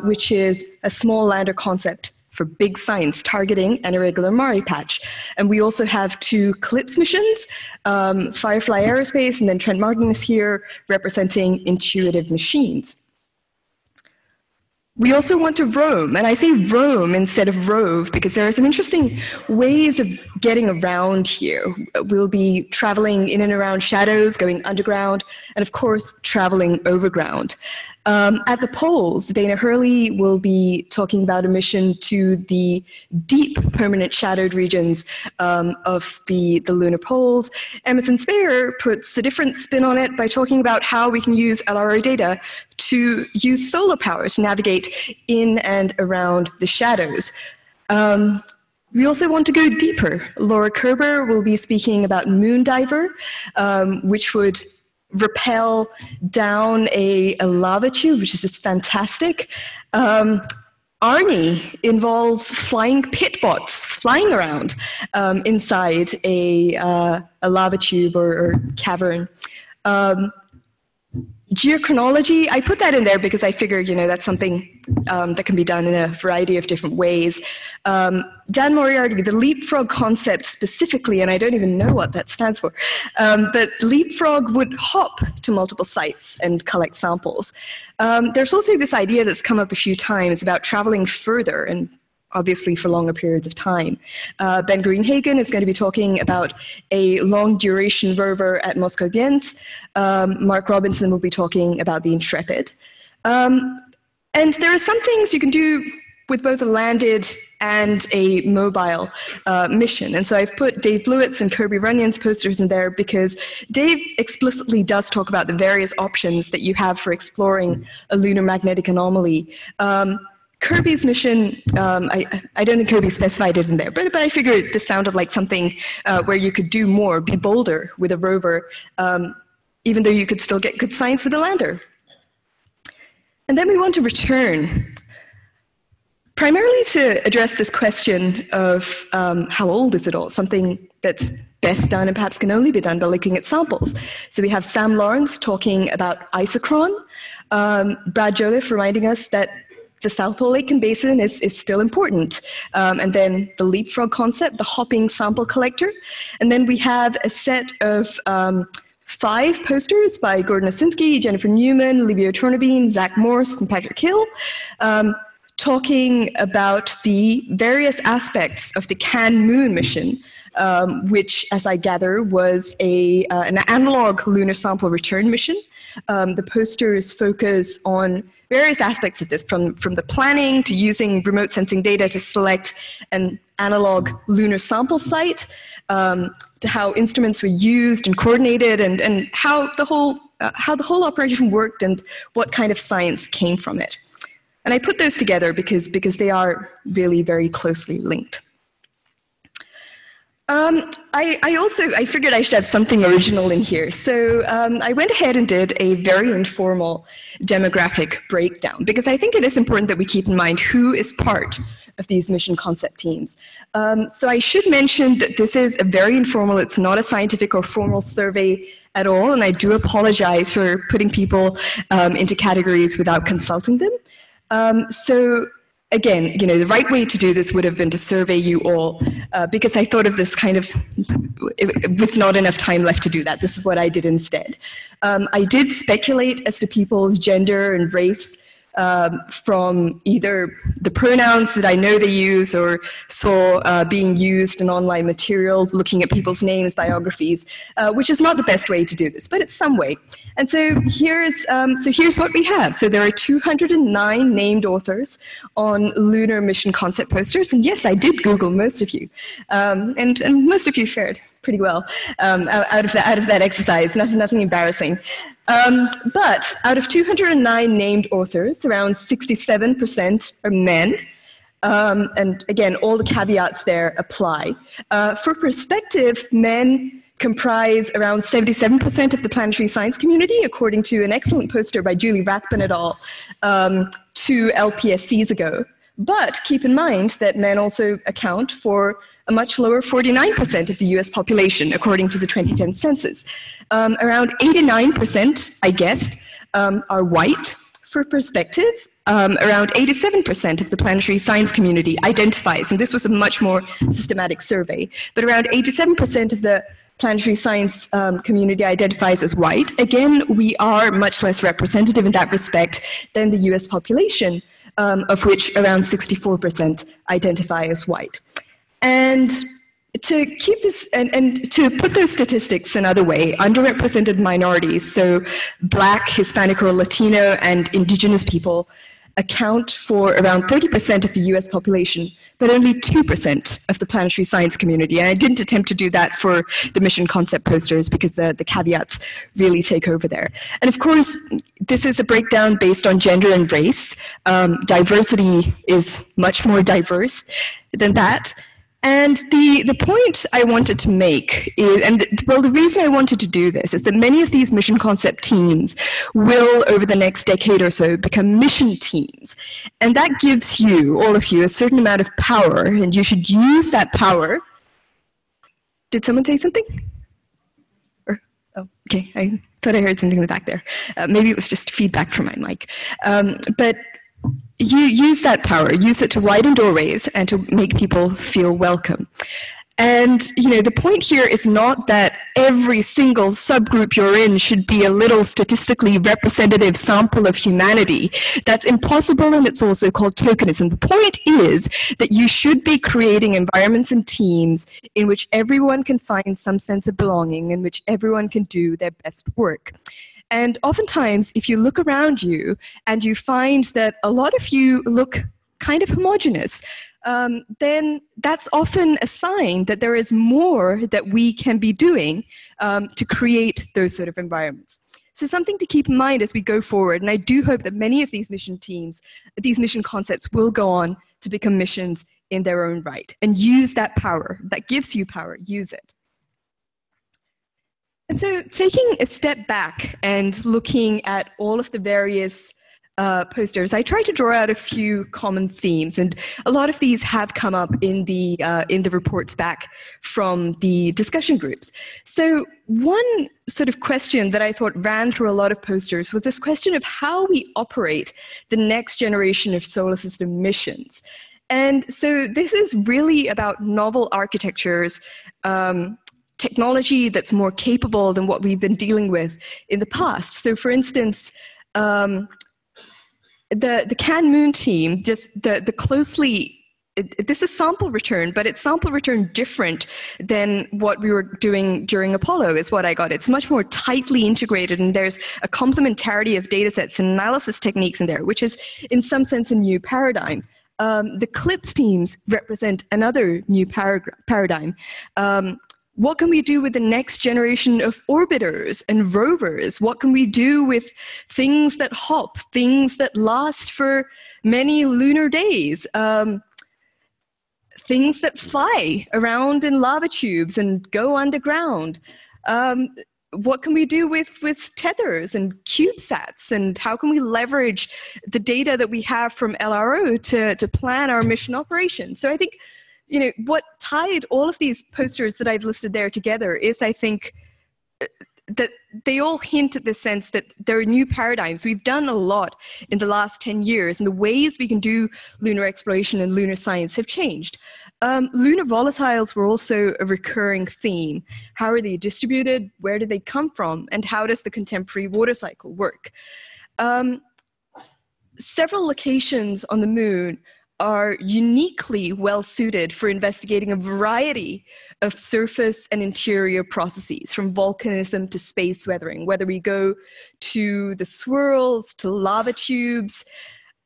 O: which is a small lander concept for big science targeting an irregular Mare patch. And we also have 2 CLIPS missions, Firefly Aerospace, and then Trent Martin is here representing Intuitive Machines. We also want to roam, and I say roam instead of rove because there are some interesting ways of getting around here. We'll be traveling in and around shadows, going underground, and of course, traveling overground. At the poles, Dana Hurley will be talking about a mission to the deep permanent shadowed regions of the lunar poles. Emerson Speyer puts a different spin on it by talking about how we can use LRO data to use solar power to navigate in and around the shadows. We also want to go deeper. Laura Kerber will be speaking about Moondiver, which would rappel down a lava tube, which is just fantastic. Arnie involves flying pit bots flying around inside a lava tube or cavern. Geochronology, I put that in there because I figured, that's something that can be done in a variety of different ways. Dan Moriarty, the leapfrog concept specifically, and I don't even know what that stands for, but leapfrog would hop to multiple sites and collect samples. There's also this idea that's come up a few times about traveling further and obviously for longer periods of time. Ben Greenhagen is going to be talking about a long-duration rover at Moscow-Viens. Mark Robinson will be talking about the Intrepid. And there are some things you can do with both a landed and a mobile mission. And so I've put Dave Blewett's and Kirby Runyon's posters in there because Dave explicitly does talk about the various options that you have for exploring a lunar magnetic anomaly. Kirby's mission, I don't think Kirby specified it in there, but I figured this sounded like something where you could do more, be bolder with a rover, even though you could still get good science with a lander. And then we want to return, primarily to address this question of how old is it all, something that's best done and perhaps can only be done by looking at samples. So we have Sam Lawrence talking about isochron, Brad Joliffe reminding us that the South Pole Lake Basin is still important. And then the leapfrog concept, the hopping sample collector. And then we have a set of 5 posters by Gordon Osinski, Jennifer Newman, Livio Tornabene, Zach Morse, and Patrick Hill, talking about the various aspects of the Can-Moon mission, which, as I gather, was an analog lunar sample return mission. The posters focus on various aspects of this, from the planning to using remote sensing data to select an analog lunar sample site, to how instruments were used and coordinated, and how the whole operation worked and what kind of science came from it. And I put those together because they are really very closely linked. I figured I should have something original in here. So I went ahead and did a very informal demographic breakdown, because I think it is important that we keep in mind who is part of these mission concept teams. So I should mention that this is a very informal, it's not a scientific or formal survey at all, and I do apologize for putting people into categories without consulting them. So again, the right way to do this would have been to survey you all, because I thought of this kind of with not enough time left to do that. This is what I did instead. I did speculate as to people's gender and race from either the pronouns that I know they use or saw being used in online material, looking at people's names, biographies, which is not the best way to do this, but it's some way. And so here's what we have. So there are 209 named authors on lunar mission concept posters. And yes, I did Google most of you. And most of you fared pretty well out of that exercise, nothing embarrassing. But out of 209 named authors, around 67% are men. And again, all the caveats there apply. For perspective, men comprise around 77% of the planetary science community, according to an excellent poster by Julie Rathbun et al. 2 LPSCs ago. But keep in mind that men also account for a much lower 49% of the US population, according to the 2010 census. Around 89%, I guessed, are white. For perspective, around 87% of the planetary science community identifies, and this was a much more systematic survey, but around 87% of the planetary science community identifies as white. Again, we are much less representative in that respect than the US population, of which around 64% identify as white. And to keep this, and to put those statistics another way, underrepresented minorities, so Black, Hispanic, or Latino and Indigenous people, account for around 30% of the US population, but only 2% of the planetary science community. And I didn't attempt to do that for the mission concept posters because the caveats really take over there. And of course, this is a breakdown based on gender and race. Diversity is much more diverse than that. And the point I wanted to make is, the reason I wanted to do this is that many of these mission concept teams will, over the next decade or so, become mission teams. And that gives you, all of you, a certain amount of power, and you should use that power. Did someone say something? Or, oh, okay, I thought I heard something in the back there. Maybe it was just feedback from my mic. But you use that power, use it to widen doorways and to make people feel welcome. And, the point here is not that every single subgroup you're in should be a little statistically representative sample of humanity. That's impossible, and it's also called tokenism. The point is that you should be creating environments and teams in which everyone can find some sense of belonging, in which everyone can do their best work. And oftentimes, if you look around you and you find that a lot of you look kind of homogeneous, then that's often a sign that there is more that we can be doing to create those sort of environments. So something to keep in mind as we go forward, and I do hope that many of these mission teams, these mission concepts will go on to become missions in their own right, and use that power. That gives you power, use it. And so taking a step back and looking at all of the various posters, I tried to draw out a few common themes, and a lot of these have come up in the reports back from the discussion groups. So one sort of question that I thought ran through a lot of posters was this question of how we operate the next generation of solar system missions. And so this is really about novel architectures, technology that's more capable than what we've been dealing with in the past. So for instance, the Can Moon team, just the closely, this is sample return, but it's sample return different than what we were doing during Apollo is what I got. It's much more tightly integrated, and there's a complementarity of data sets and analysis techniques in there, which is in some sense a new paradigm. The CLIPS teams represent another new paradigm. What can we do with the next generation of orbiters and rovers? What can we do with things that hop, things that last for many lunar days? Things that fly around in lava tubes and go underground. What can we do with tethers and CubeSats, and how can we leverage the data that we have from LRO to plan our mission operations? So I think, you know, what tied all of these posters that I've listed there together is, I think, that they all hint at this sense that there are new paradigms. We've done a lot in the last 10 years, and the ways we can do lunar exploration and lunar science have changed. Lunar volatiles were also a recurring theme. How are they distributed? Where do they come from? And how does the contemporary water cycle work? Several locations on the moon are uniquely well suited for investigating a variety of surface and interior processes, from volcanism to space weathering, whether we go to the swirls, to lava tubes,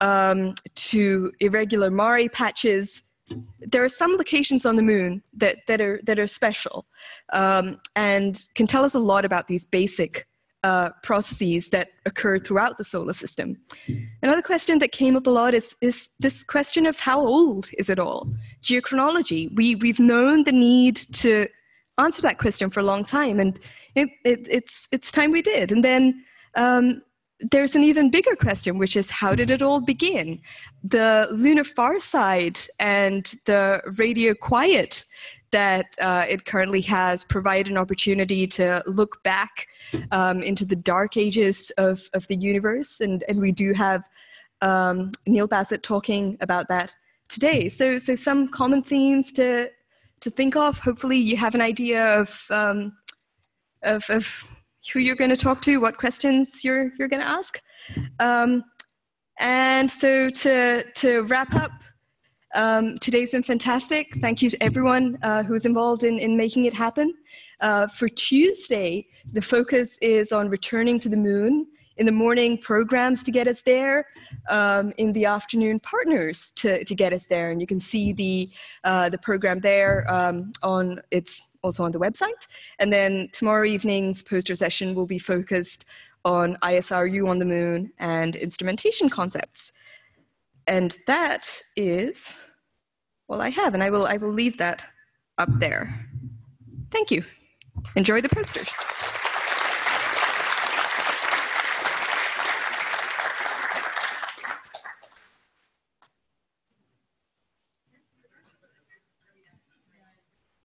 O: to irregular mare patches. There are some locations on the moon that are special and can tell us a lot about these basic processes that occur throughout the solar system. Another question that came up a lot is this question of how old is it all? Geochronology. We've known the need to answer that question for a long time, and it's time we did. And then there's an even bigger question, which is, how did it all begin? The lunar far side and the radio quiet that it currently has provide an opportunity to look back into the dark ages of the universe. And we do have Neil Bassett talking about that today. So some common themes to think of. Hopefully you have an idea of who you're going to talk to, what questions you're going to ask. And so to wrap up, today's been fantastic. Thank you to everyone who was involved in making it happen. For Tuesday, the focus is on returning to the moon. In the morning, programs to get us there. In the afternoon, partners to get us there. And you can see the program there it's also on the website. And then tomorrow evening's poster session will be focused on ISRU on the moon and instrumentation concepts. And that is all I have, and I will leave that up there. Thank you. Enjoy the posters.